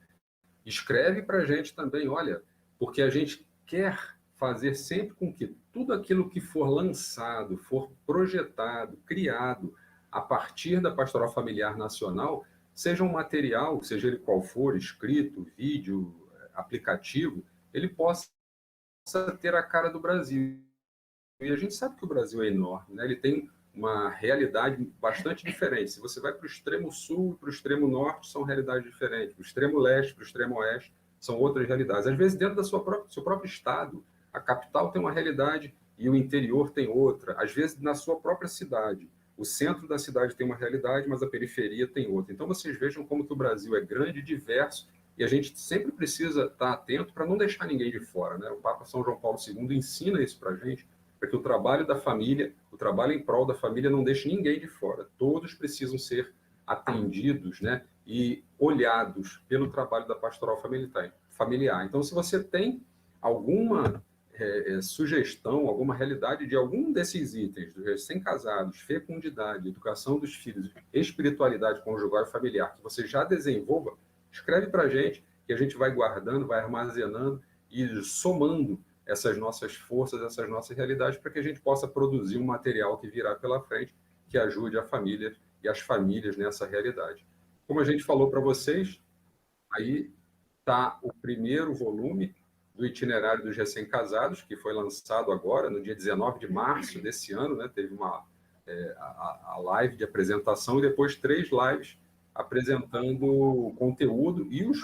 escreve para a gente também, olha, porque a gente quer fazer sempre com que tudo aquilo que for lançado, for projetado, criado a partir da Pastoral Familiar Nacional, seja um material, seja ele qual for, escrito, vídeo, aplicativo, ele possa ter a cara do Brasil. E a gente sabe que o Brasil é enorme, né? Ele tem uma realidade bastante diferente. Se você vai para o extremo sul e para o extremo norte, são realidades diferentes. Para o extremo leste, para o extremo oeste, são outras realidades. Às vezes, dentro do seu próprio estado, a capital tem uma realidade e o interior tem outra. Às vezes, na sua própria cidade, o centro da cidade tem uma realidade, mas a periferia tem outra. Então, vocês vejam como que o Brasil é grande, diverso, e a gente sempre precisa estar atento para não deixar ninguém de fora, né? O Papa São João Paulo II ensina isso para a gente, para que o trabalho da família, o trabalho em prol da família não deixe ninguém de fora. Todos precisam ser atendidos, né, e olhados pelo trabalho da pastoral familiar. Então, se você tem alguma sugestão, alguma realidade de algum desses itens, dos recém-casados, fecundidade, educação dos filhos, espiritualidade conjugal e familiar, que você já desenvolva, escreve para a gente, que a gente vai guardando, vai armazenando e somando essas nossas forças, essas nossas realidades, para que a gente possa produzir um material que virá pela frente, que ajude a família e as famílias nessa realidade. Como a gente falou para vocês, aí está o primeiro volume do Itinerário dos Recém-Casados, que foi lançado agora, no dia 19 de março desse ano, né? Teve a live de apresentação e depois 3 lives apresentando o conteúdo e os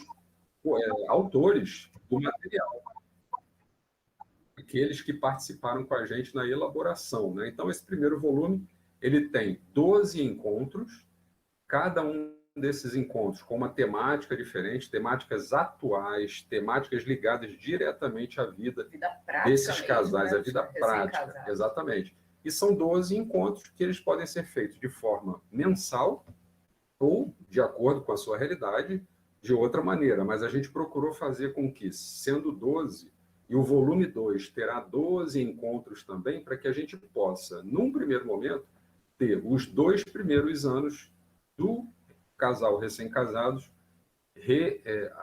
autores do material, aqueles que participaram com a gente na elaboração, né? Então, esse primeiro volume, ele tem 12 encontros, cada um desses encontros com uma temática diferente, temáticas atuais, temáticas ligadas diretamente à vida desses casais, né? A vida prática, exatamente. E são 12 encontros que eles podem ser feitos de forma mensal ou, de acordo com a sua realidade, de outra maneira. Mas a gente procurou fazer com que, sendo 12, e o volume 2 terá 12 encontros também, para que a gente possa, num primeiro momento, ter os 2 primeiros anos do casal recém-casados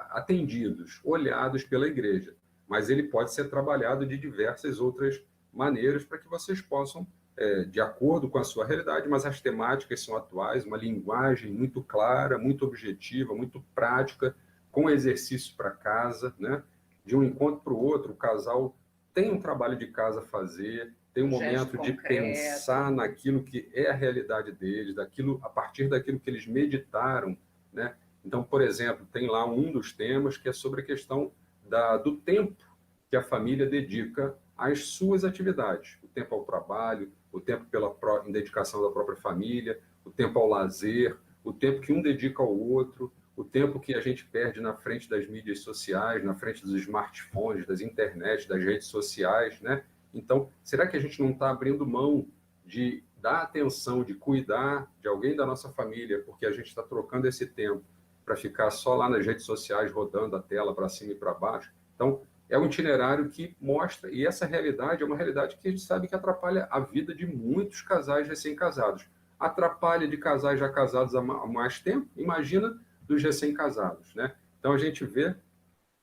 atendidos, olhados pela igreja. Mas ele pode ser trabalhado de diversas outras maneiras para que vocês possam de acordo com a sua realidade, mas as temáticas são atuais, uma linguagem muito clara, muito objetiva, muito prática, com exercício para casa, né? De um encontro para o outro, o casal tem um trabalho de casa a fazer, tem um momento de pensar naquilo que é a realidade deles, a partir daquilo que eles meditaram, né? Então, por exemplo, tem lá um dos temas que é sobre a questão do tempo que a família dedica às suas atividades, o tempo ao trabalho, o tempo em dedicação da própria família, o tempo ao lazer, o tempo que um dedica ao outro, o tempo que a gente perde na frente das mídias sociais, na frente dos smartphones, das internet, das redes sociais, né? Então, será que a gente não está abrindo mão de dar atenção, de cuidar de alguém da nossa família, porque a gente está trocando esse tempo para ficar só lá nas redes sociais, rodando a tela para cima e para baixo? Então, é um itinerário que mostra, e essa realidade é uma realidade que a gente sabe que atrapalha a vida de muitos casais recém-casados. Atrapalha de casais já casados há mais tempo, imagina dos recém-casados, né? Então, a gente vê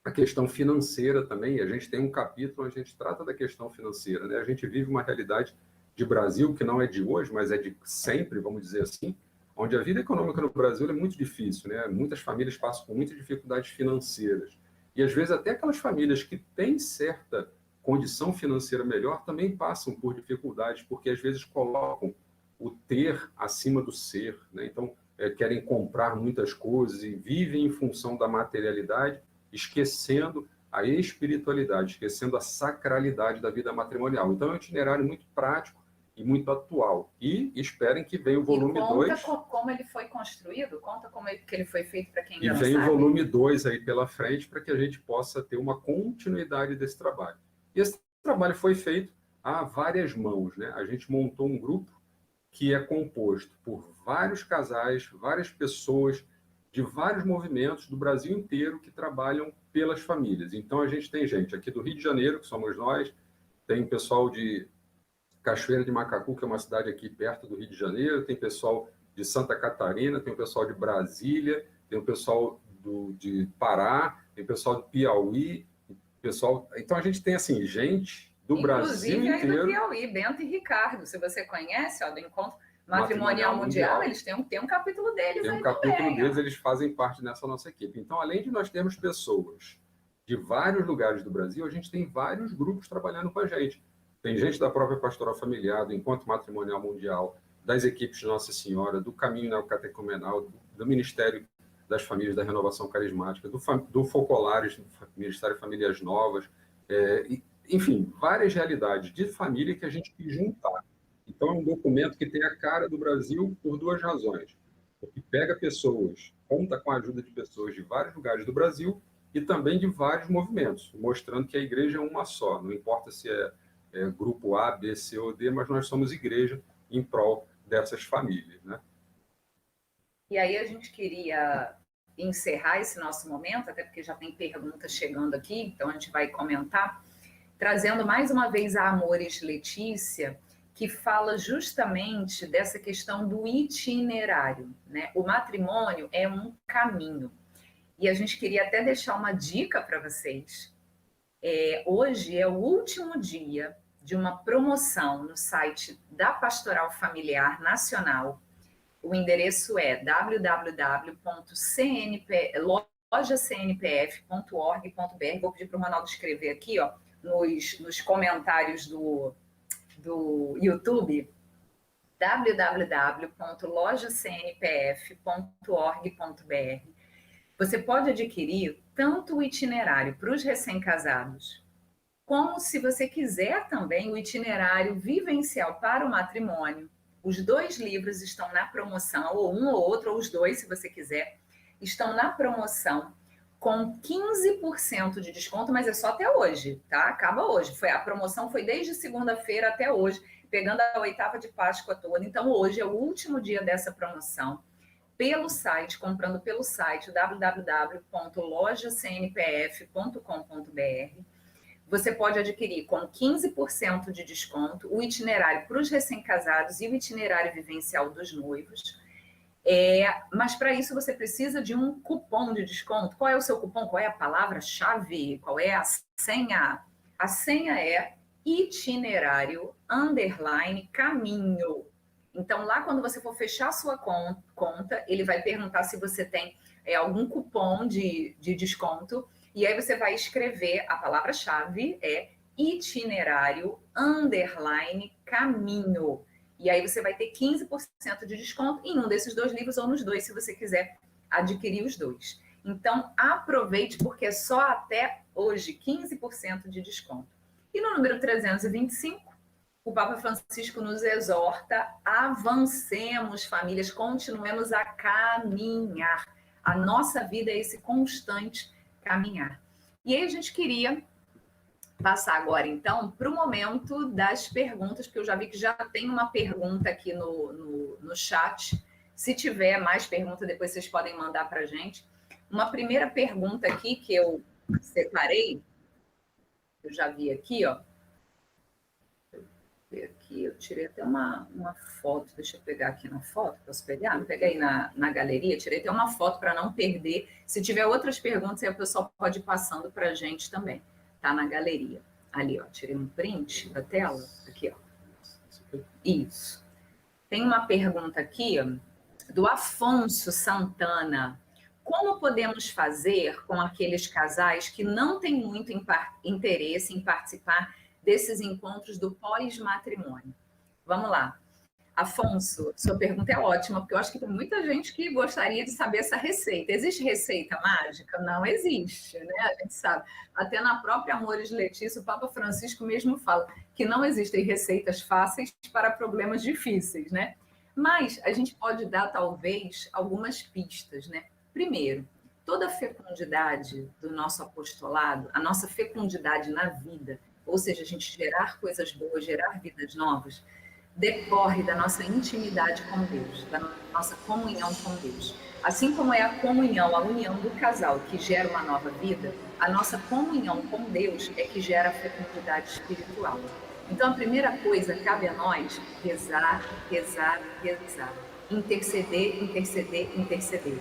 a questão financeira também, a gente tem um capítulo onde a gente trata da questão financeira, né? A gente vive uma realidade de Brasil que não é de hoje, mas é de sempre, vamos dizer assim, onde a vida econômica no Brasil é muito difícil, né? Muitas famílias passam por muitas dificuldades financeiras. E, às vezes, até aquelas famílias que têm certa condição financeira melhor também passam por dificuldades, porque, às vezes, colocam o ter acima do ser, né? Então, querem comprar muitas coisas e vivem em função da materialidade, esquecendo a espiritualidade, esquecendo a sacralidade da vida matrimonial. Então, é um itinerário muito prático e muito atual. E esperem que venha o volume 2. Conta como ele foi construído, conta como que ele foi feito para quem ainda não sabe. E vem o volume 2 aí pela frente para que a gente possa ter uma continuidade desse trabalho. E esse trabalho foi feito a várias mãos, né? A gente montou um grupo que é composto por vários casais, várias pessoas de vários movimentos do Brasil inteiro que trabalham pelas famílias. Então, a gente tem gente aqui do Rio de Janeiro, que somos nós, tem pessoal de Cachoeira de Macacu, que é uma cidade aqui perto do Rio de Janeiro, tem pessoal de Santa Catarina, tem o pessoal de Brasília, tem o pessoal de Pará, tem o pessoal de Piauí, pessoal... Então, a gente tem, assim, gente do Brasil inteiro. Inclusive aí do Piauí, Bento e Ricardo, se você conhece, ó, do Encontro Matrimonial Mundial, eles têm um capítulo deles tem aí um capítulo também, deles, eles fazem parte dessa nossa equipe. Então, além de nós termos pessoas de vários lugares do Brasil, a gente tem vários grupos trabalhando com a gente. Tem gente da própria Pastoral Familiar, do Encontro Matrimonial Mundial, das equipes de Nossa Senhora, do Caminho Neocatecumenal, do Ministério das Famílias da Renovação Carismática, do Focolares, do Ministério Famílias Novas, enfim, várias realidades de família que a gente quis juntar. Então, é um documento que tem a cara do Brasil por duas razões. Porque pega pessoas, conta com a ajuda de pessoas de vários lugares do Brasil e também de vários movimentos, mostrando que a igreja é uma só. Não importa se é grupo A, B, C ou D, mas nós somos igreja em prol dessas famílias, né? E aí a gente queria encerrar esse nosso momento, até porque já tem perguntas chegando aqui, então a gente vai comentar, trazendo mais uma vez a Amores Letícia, que fala justamente dessa questão do itinerário, né? O matrimônio é um caminho. E a gente queria até deixar uma dica para vocês. Hoje é o último dia de uma promoção no site da Pastoral Familiar Nacional. O endereço é www.lojacnpf.org.br. Vou pedir para o Ronaldo escrever aqui, ó, nos comentários do YouTube, www.lojacnpf.org.br. Você pode adquirir tanto o itinerário para os recém-casados, como, se você quiser também, o itinerário vivencial para o matrimônio. Os 2 livros estão na promoção, ou um ou outro, ou os 2, se você quiser, estão na promoção com 15% de desconto, mas é só até hoje, tá? Acaba hoje. A promoção foi desde segunda-feira até hoje, pegando a 8ª de Páscoa toda. Então, hoje é o último dia dessa promoção. Pelo site, comprando pelo site www.lojacnpf.com.br, você pode adquirir com 15% de desconto o itinerário para os recém-casados e o itinerário vivencial dos noivos. Mas para isso você precisa de um cupom de desconto. Qual é o seu cupom? Qual é a palavra-chave? Qual é a senha? A senha é itinerário, _ caminho. Então, lá quando você for fechar a sua conta, ele vai perguntar se você tem algum cupom de desconto, e aí você vai escrever a palavra-chave, itinerário, _ caminho. E aí você vai ter 15% de desconto em um desses 2 livros ou nos 2, se você quiser adquirir os 2. Então, aproveite, porque é só até hoje 15% de desconto. E no número 325, o Papa Francisco nos exorta: avancemos, famílias, continuemos a caminhar. A nossa vida é esse constante caminhar. E aí a gente queria passar agora, então, para o momento das perguntas, porque eu já vi que já tem uma pergunta aqui no chat. Se tiver mais pergunta, depois vocês podem mandar para a gente. Uma primeira pergunta aqui que eu separei, eu já vi aqui, ó. Aqui, eu tirei até uma foto, deixa eu pegar aqui na foto, posso pegar? Pega aí na galeria, tirei até uma foto para não perder. Se tiver outras perguntas, aí o pessoal pode ir passando para a gente também. Tá na galeria. Ali, ó, tirei um print da tela. Aqui, ó. Isso. Tem uma pergunta aqui, ó, do Afonso Santana. Como podemos fazer com aqueles casais que não têm muito interesse em participar desses encontros do pós-matrimônio? Vamos lá. Afonso, sua pergunta é ótima, porque eu acho que tem muita gente que gostaria de saber essa receita. Existe receita mágica? Não existe, né? A gente sabe. Até na própria Amores Letícia, o Papa Francisco mesmo fala que não existem receitas fáceis para problemas difíceis, né? Mas a gente pode dar, talvez, algumas pistas, né? Primeiro, toda a fecundidade do nosso apostolado, a nossa fecundidade na vida, ou seja, a gente gerar coisas boas, gerar vidas novas, decorre da nossa intimidade com Deus, da nossa comunhão com Deus. Assim como é a comunhão, a união do casal que gera uma nova vida, a nossa comunhão com Deus é que gera a fecundidade espiritual. Então, a primeira coisa, cabe a nós rezar, rezar, rezar. Interceder, interceder, interceder.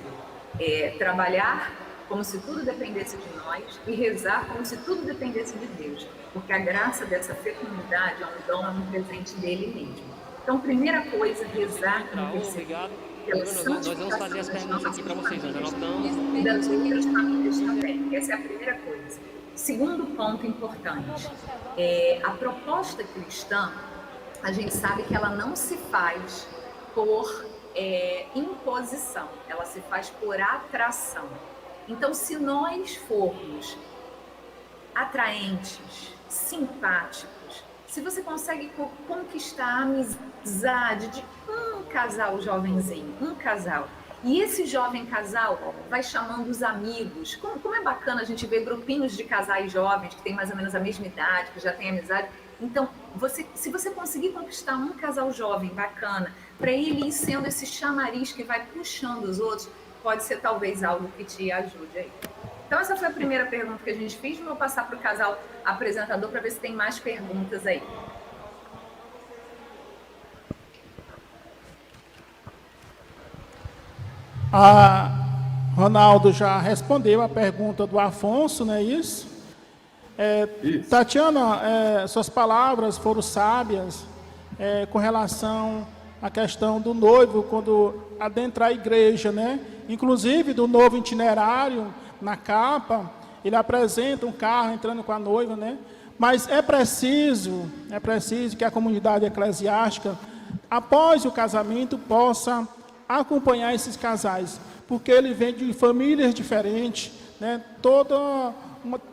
Trabalhar como se tudo dependesse de nós e rezar como se tudo dependesse de Deus, porque a graça dessa fecundidade é um dom, é um presente dele mesmo. Então, primeira coisa, rezar e interceder pela santificação das nossas famílias e das outras famílias também. Essa é a primeira coisa. Segundo ponto importante, a proposta cristã, a gente sabe que ela não se faz por imposição, ela se faz por atração. Então, se nós formos atraentes, simpáticos, se você consegue conquistar a amizade de um casal jovenzinho, um casal, e esse jovem casal vai chamando os amigos, como é bacana a gente ver grupinhos de casais jovens que têm mais ou menos a mesma idade, que já têm amizade. Então, se você conseguir conquistar um casal jovem bacana, para ele ir sendo esse chamariz que vai puxando os outros, pode ser talvez algo que te ajude aí. Então, essa foi a primeira pergunta que a gente fez. Vou passar para o casal apresentador para ver se tem mais perguntas aí. Ronaldo já respondeu a pergunta do Afonso, não é isso? Isso. Tatiana, suas palavras foram sábias com relação à questão do noivo quando adentrar a igreja, né? Inclusive do novo itinerário, na capa, ele apresenta um carro entrando com a noiva, né? Mas é preciso que a comunidade eclesiástica, após o casamento, possa acompanhar esses casais, porque ele vem de famílias diferentes, né?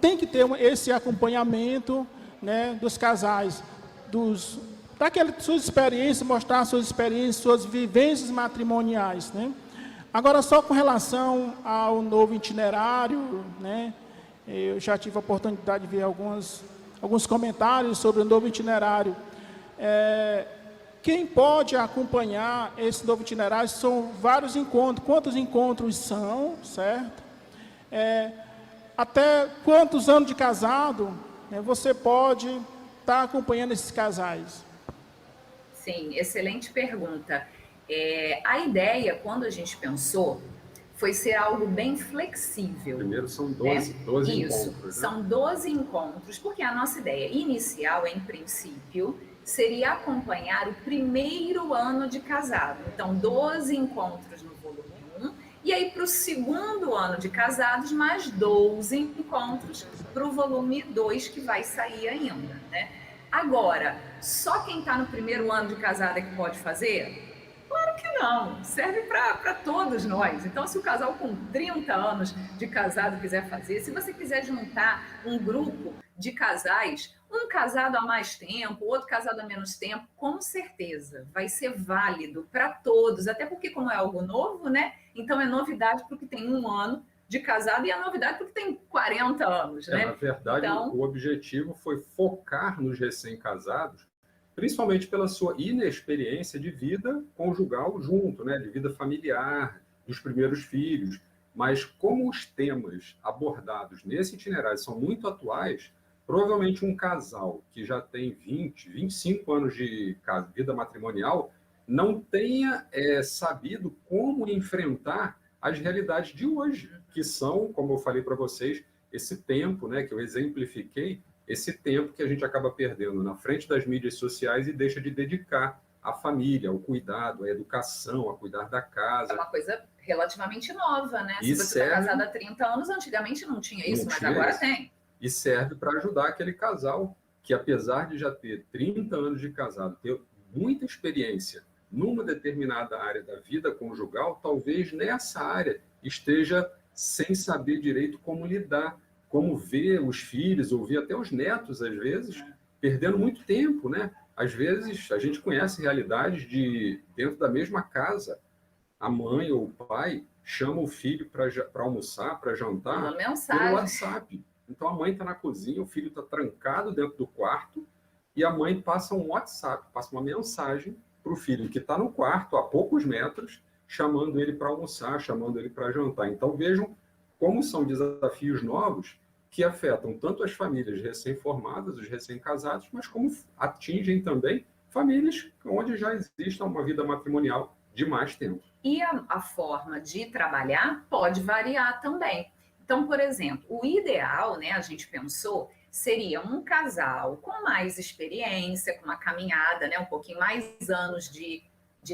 Tem que ter esse acompanhamento, né, dos casais, suas experiências, mostrar suas experiências, suas vivências matrimoniais, né? Agora, só com relação ao novo itinerário, né, eu já tive a oportunidade de ver alguns comentários sobre o novo itinerário. Quem pode acompanhar esse novo itinerário são vários encontros. Quantos encontros são, certo? Até quantos anos de casado, né, você pode estar acompanhando esses casais? Sim, excelente pergunta. A ideia, quando a gente pensou, foi ser algo bem flexível. Primeiro são 12 Isso, encontros. Né? São 12 encontros, porque a nossa ideia inicial, em princípio, seria acompanhar o primeiro ano de casado. Então, 12 encontros no volume 1, e aí para o segundo ano de casados, mais 12 encontros para o volume 2, que vai sair ainda, né? Agora, só quem está no primeiro ano de casado é que pode fazer? Claro que não, serve para todos nós. Então, se o casal com 30 anos de casado quiser fazer, se você quiser juntar um grupo de casais, um casado há mais tempo, outro casado há menos tempo, com certeza vai ser válido para todos, até porque como é algo novo, né? Então é novidade para o que tem 1 ano de casado e é novidade para o que tem 40 anos, né? Na verdade, então, o objetivo foi focar nos recém-casados, principalmente pela sua inexperiência de vida conjugal junto, né? De vida familiar, dos primeiros filhos. Mas como os temas abordados nesse itinerário são muito atuais, provavelmente um casal que já tem 20, 25 anos de vida matrimonial não tenha sabido como enfrentar as realidades de hoje, que são, como eu falei para vocês, esse tempo, né, que eu exemplifiquei, esse tempo que a gente acaba perdendo na frente das mídias sociais e deixa de dedicar à família, ao cuidado, à educação, a cuidar da casa. É uma coisa relativamente nova, né? Se você está casado há 30 anos, antigamente não tinha isso, mas agora tem. E serve para ajudar aquele casal que, apesar de já ter 30 anos de casado, ter muita experiência numa determinada área da vida conjugal, talvez nessa área esteja sem saber direito como lidar, como ver os filhos, ou ver até os netos, às vezes, perdendo muito tempo, né? Às vezes, a gente conhece realidades de, dentro da mesma casa, a mãe ou o pai chama o filho para almoçar, para jantar, pelo WhatsApp. Então, a mãe está na cozinha, o filho está trancado dentro do quarto, e a mãe passa um WhatsApp, passa uma mensagem para o filho que está no quarto, a poucos metros, chamando ele para almoçar, chamando ele para jantar. Então, vejam como são desafios novos que afetam tanto as famílias recém-formadas, os recém-casados, mas como atingem também famílias onde já existe uma vida matrimonial de mais tempo. E a forma de trabalhar pode variar também. Então, por exemplo, o ideal, né, a gente pensou, seria um casal com mais experiência, com uma caminhada, né, um pouquinho mais anos de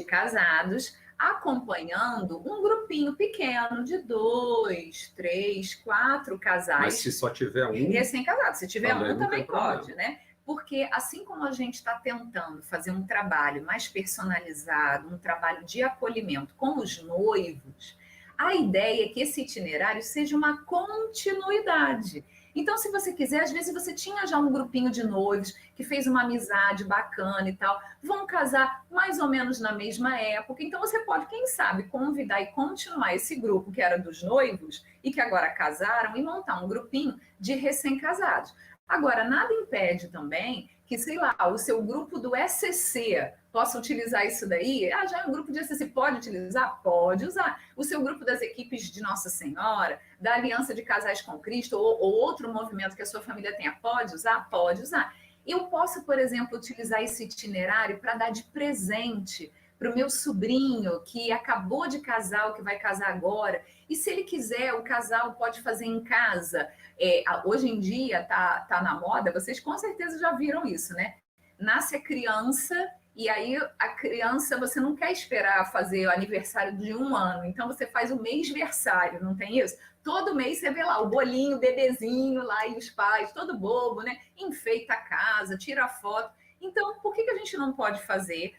casados, acompanhando um grupinho pequeno de 2, 3, 4 casais. Mas se só tiver um... recém-casados. Se tiver um, também pode, né? Porque assim como a gente está tentando fazer um trabalho mais personalizado, um trabalho de acolhimento com os noivos, a ideia é que esse itinerário seja uma continuidade. Então, se você quiser, às vezes você tinha já um grupinho de noivos que fez uma amizade bacana e tal, vão casar mais ou menos na mesma época. Então, você pode, quem sabe, convidar e continuar esse grupo que era dos noivos e que agora casaram e montar um grupinho de recém-casados. Agora, nada impede também que, sei lá, o seu grupo do ECC possa utilizar isso daí. Ah, já é um grupo de ECC, pode utilizar? Pode usar. O seu grupo das equipes de Nossa Senhora, da Aliança de Casais com Cristo, ou outro movimento que a sua família tenha, pode usar? Pode usar. Eu posso, por exemplo, utilizar esse itinerário para dar de presente para o meu sobrinho que acabou de casar, ou que vai casar agora. E se ele quiser, o casal pode fazer em casa. Hoje em dia tá na moda, vocês com certeza já viram isso, né? Nasce a criança e aí a criança, você não quer esperar fazer o aniversário de 1 ano, então você faz o mêsversário, não tem isso? Todo mês você vê lá o bolinho, o bebezinho lá e os pais, todo bobo, né? Enfeita a casa, tira a foto. Então, por que a gente não pode fazer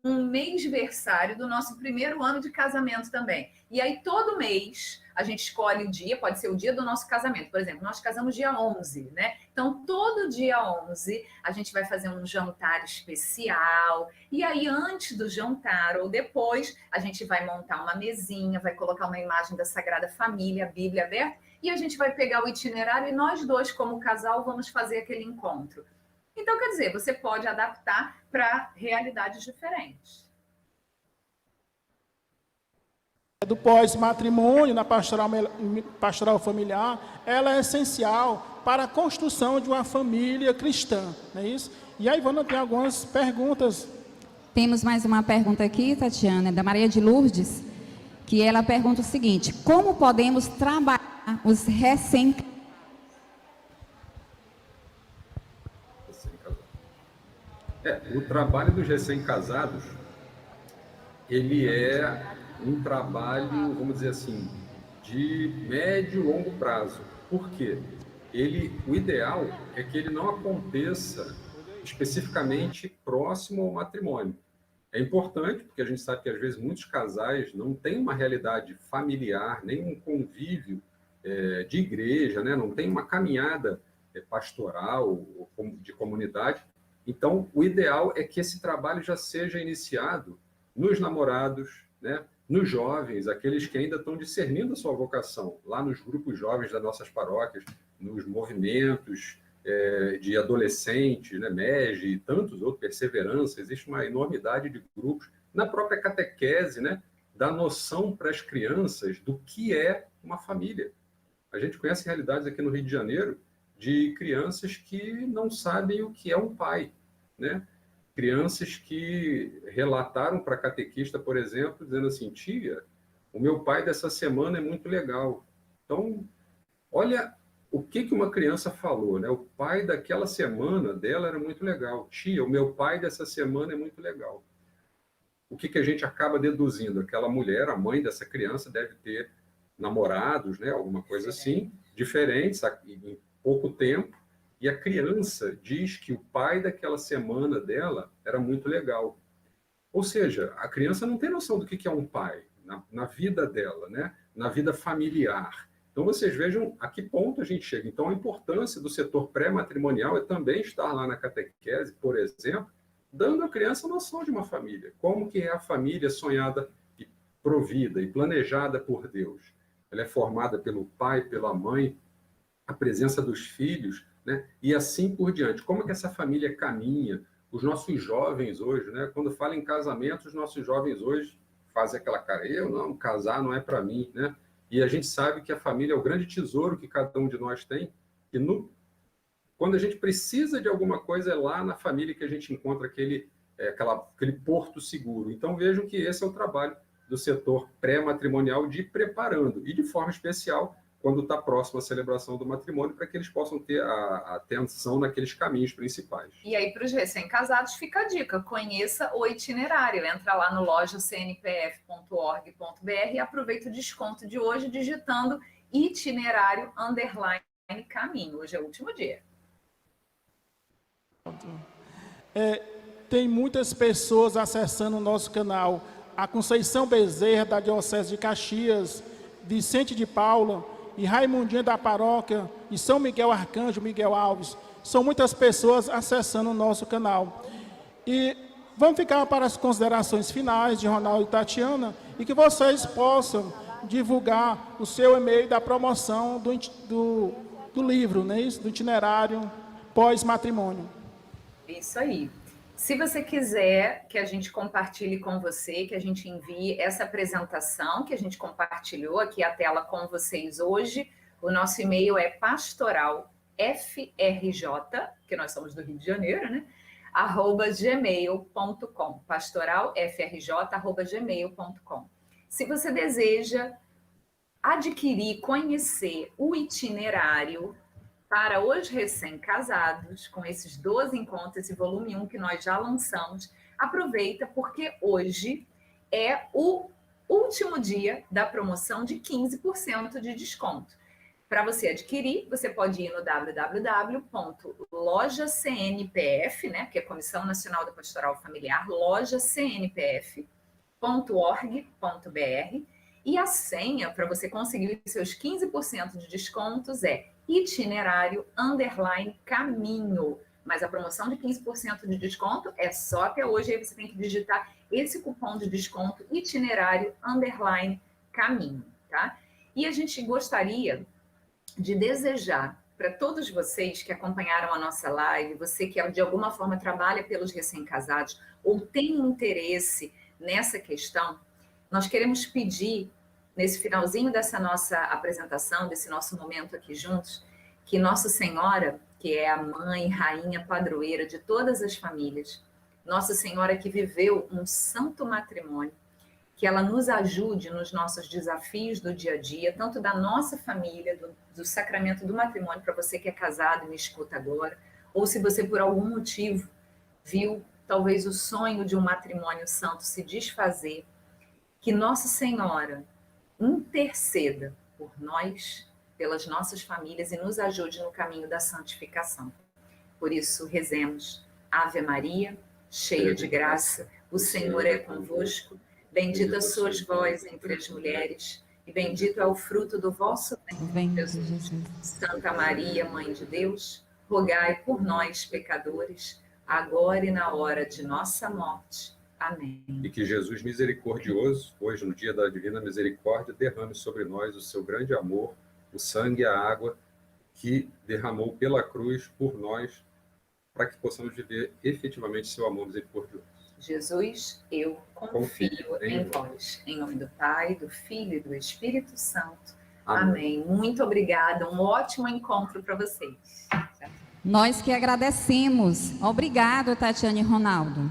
um mêsversário do nosso primeiro ano de casamento também? E aí, todo mês, a gente escolhe o dia, pode ser o dia do nosso casamento. Por exemplo, nós casamos dia 11, né? Então, todo dia 11, a gente vai fazer um jantar especial. E aí, antes do jantar ou depois, a gente vai montar uma mesinha, vai colocar uma imagem da Sagrada Família, a Bíblia aberta, e a gente vai pegar o itinerário e nós dois, como casal, vamos fazer aquele encontro. Então, quer dizer, você pode adaptar para realidades diferentes. Do pós-matrimônio, na pastoral familiar, ela é essencial para a construção de uma família cristã, não é isso? E a Ivana tem algumas perguntas. Temos mais uma pergunta aqui, Tatiana, da Maria de Lourdes, que ela pergunta o seguinte: como podemos trabalhar os recém-casados? O trabalho dos recém-casados, ele é um trabalho, vamos dizer assim, de médio e longo prazo. Por quê? O ideal é que ele não aconteça especificamente próximo ao matrimônio. É importante, porque a gente sabe que, às vezes, muitos casais não têm uma realidade familiar, nem um convívio de igreja, né? Não tem uma caminhada pastoral ou de comunidade. Então, o ideal é que esse trabalho já seja iniciado nos namorados, né? Nos jovens, aqueles que ainda estão discernindo a sua vocação, lá nos grupos jovens das nossas paróquias, nos movimentos de adolescentes, né, MEG e tantos outros, Perseverança, existe uma enormidade de grupos. Na própria catequese, né, dá noção para as crianças do que é uma família. A gente conhece realidades aqui no Rio de Janeiro de crianças que não sabem o que é um pai, né? Crianças que relataram para a catequista, por exemplo, dizendo assim: tia, o meu pai dessa semana é muito legal. Então, olha o que uma criança falou, né? O pai daquela semana dela era muito legal. Tia, o meu pai dessa semana é muito legal. O que a gente acaba deduzindo? Aquela mulher, a mãe dessa criança, deve ter namorados, né? Alguma coisa assim, diferentes, em pouco tempo, e a criança diz que o pai daquela semana dela era muito legal. Ou seja, a criança não tem noção do que é um pai na vida dela, né? Na vida familiar. Então, vocês vejam a que ponto a gente chega. Então, a importância do setor pré-matrimonial é também estar lá na catequese, por exemplo, dando à criança a noção de uma família. Como que é a família sonhada e provida e planejada por Deus? Ela é formada pelo pai, pela mãe, a presença dos filhos, né? E assim por diante. Como que essa família caminha? Os nossos jovens hoje, né? Quando fala em casamento, os nossos jovens hoje fazem aquela cara: eu não, casar não é para mim, né? E a gente sabe que a família é o grande tesouro que cada um de nós tem, e quando a gente precisa de alguma coisa, é lá na família que a gente encontra aquele porto seguro. Então, vejam que esse é o trabalho do setor pré-matrimonial, de ir preparando, e de forma especial, quando está próximo à celebração do matrimônio, para que eles possam ter a atenção naqueles caminhos principais. E aí, para os recém-casados, fica a dica: conheça o itinerário. Entra lá no lojacnpf.org.br e aproveita o desconto de hoje digitando itinerário_caminho. Hoje é o último dia. Tem muitas pessoas acessando o nosso canal. A Conceição Bezerra, da Diocese de Caxias, Vicente de Paula e Raimundinha da Paróquia e São Miguel Arcanjo, Miguel Alves. São muitas pessoas acessando o nosso canal. E vamos ficar para as considerações finais de Ronaldo e Tatiana, e que vocês possam divulgar o seu e-mail da promoção do livro, né? Do itinerário pós-matrimônio. Isso aí. Se você quiser que a gente compartilhe com você, que a gente envie essa apresentação que a gente compartilhou aqui a tela com vocês hoje, o nosso e-mail é pastoralfrj, que nós somos do Rio de Janeiro, né? @gmail.com, pastoralfrj@gmail.com. Se você deseja adquirir, conhecer o itinerário para os recém-casados, com esses 12 encontros, esse volume 1 que nós já lançamos, aproveita, porque hoje é o último dia da promoção de 15% de desconto. Para você adquirir, você pode ir no www.lojacnpf, né, que é a Comissão Nacional da Pastoral Familiar, lojacnpf.org.br, e a senha para você conseguir seus 15% de descontos é itinerário_caminho. Mas a promoção de 15% de desconto é só até hoje. Aí você tem que digitar esse cupom de desconto itinerário_caminho, tá? E a gente gostaria de desejar para todos vocês que acompanharam a nossa live, você que de alguma forma trabalha pelos recém-casados ou tem interesse nessa questão, nós queremos pedir, nesse finalzinho dessa nossa apresentação, desse nosso momento aqui juntos, que Nossa Senhora, que é a mãe, rainha, padroeira de todas as famílias, Nossa Senhora que viveu um santo matrimônio, que ela nos ajude nos nossos desafios do dia a dia, tanto da nossa família, do sacramento do matrimônio, para você que é casado e me escuta agora, ou se você por algum motivo viu talvez o sonho de um matrimônio santo se desfazer, que Nossa Senhora interceda por nós, pelas nossas famílias e nos ajude no caminho da santificação. Por isso, rezemos. Ave Maria, cheia de graça, o Senhor é convosco. Bendita sois vós entre as mulheres, e bendito é o fruto do vosso ventre, Jesus. Santa Maria, Mãe de Deus, rogai por nós, pecadores, agora e na hora de nossa morte. Amém. E que Jesus misericordioso, hoje no dia da Divina Misericórdia, derrame sobre nós o seu grande amor, o sangue e a água que derramou pela cruz por nós, para que possamos viver efetivamente seu amor misericordioso. Jesus, eu confio em vós. Em nome do Pai, do Filho e do Espírito Santo. Amém. Muito obrigada. Um ótimo encontro para vocês. Nós que agradecemos. Obrigado, Tatiane e Ronaldo.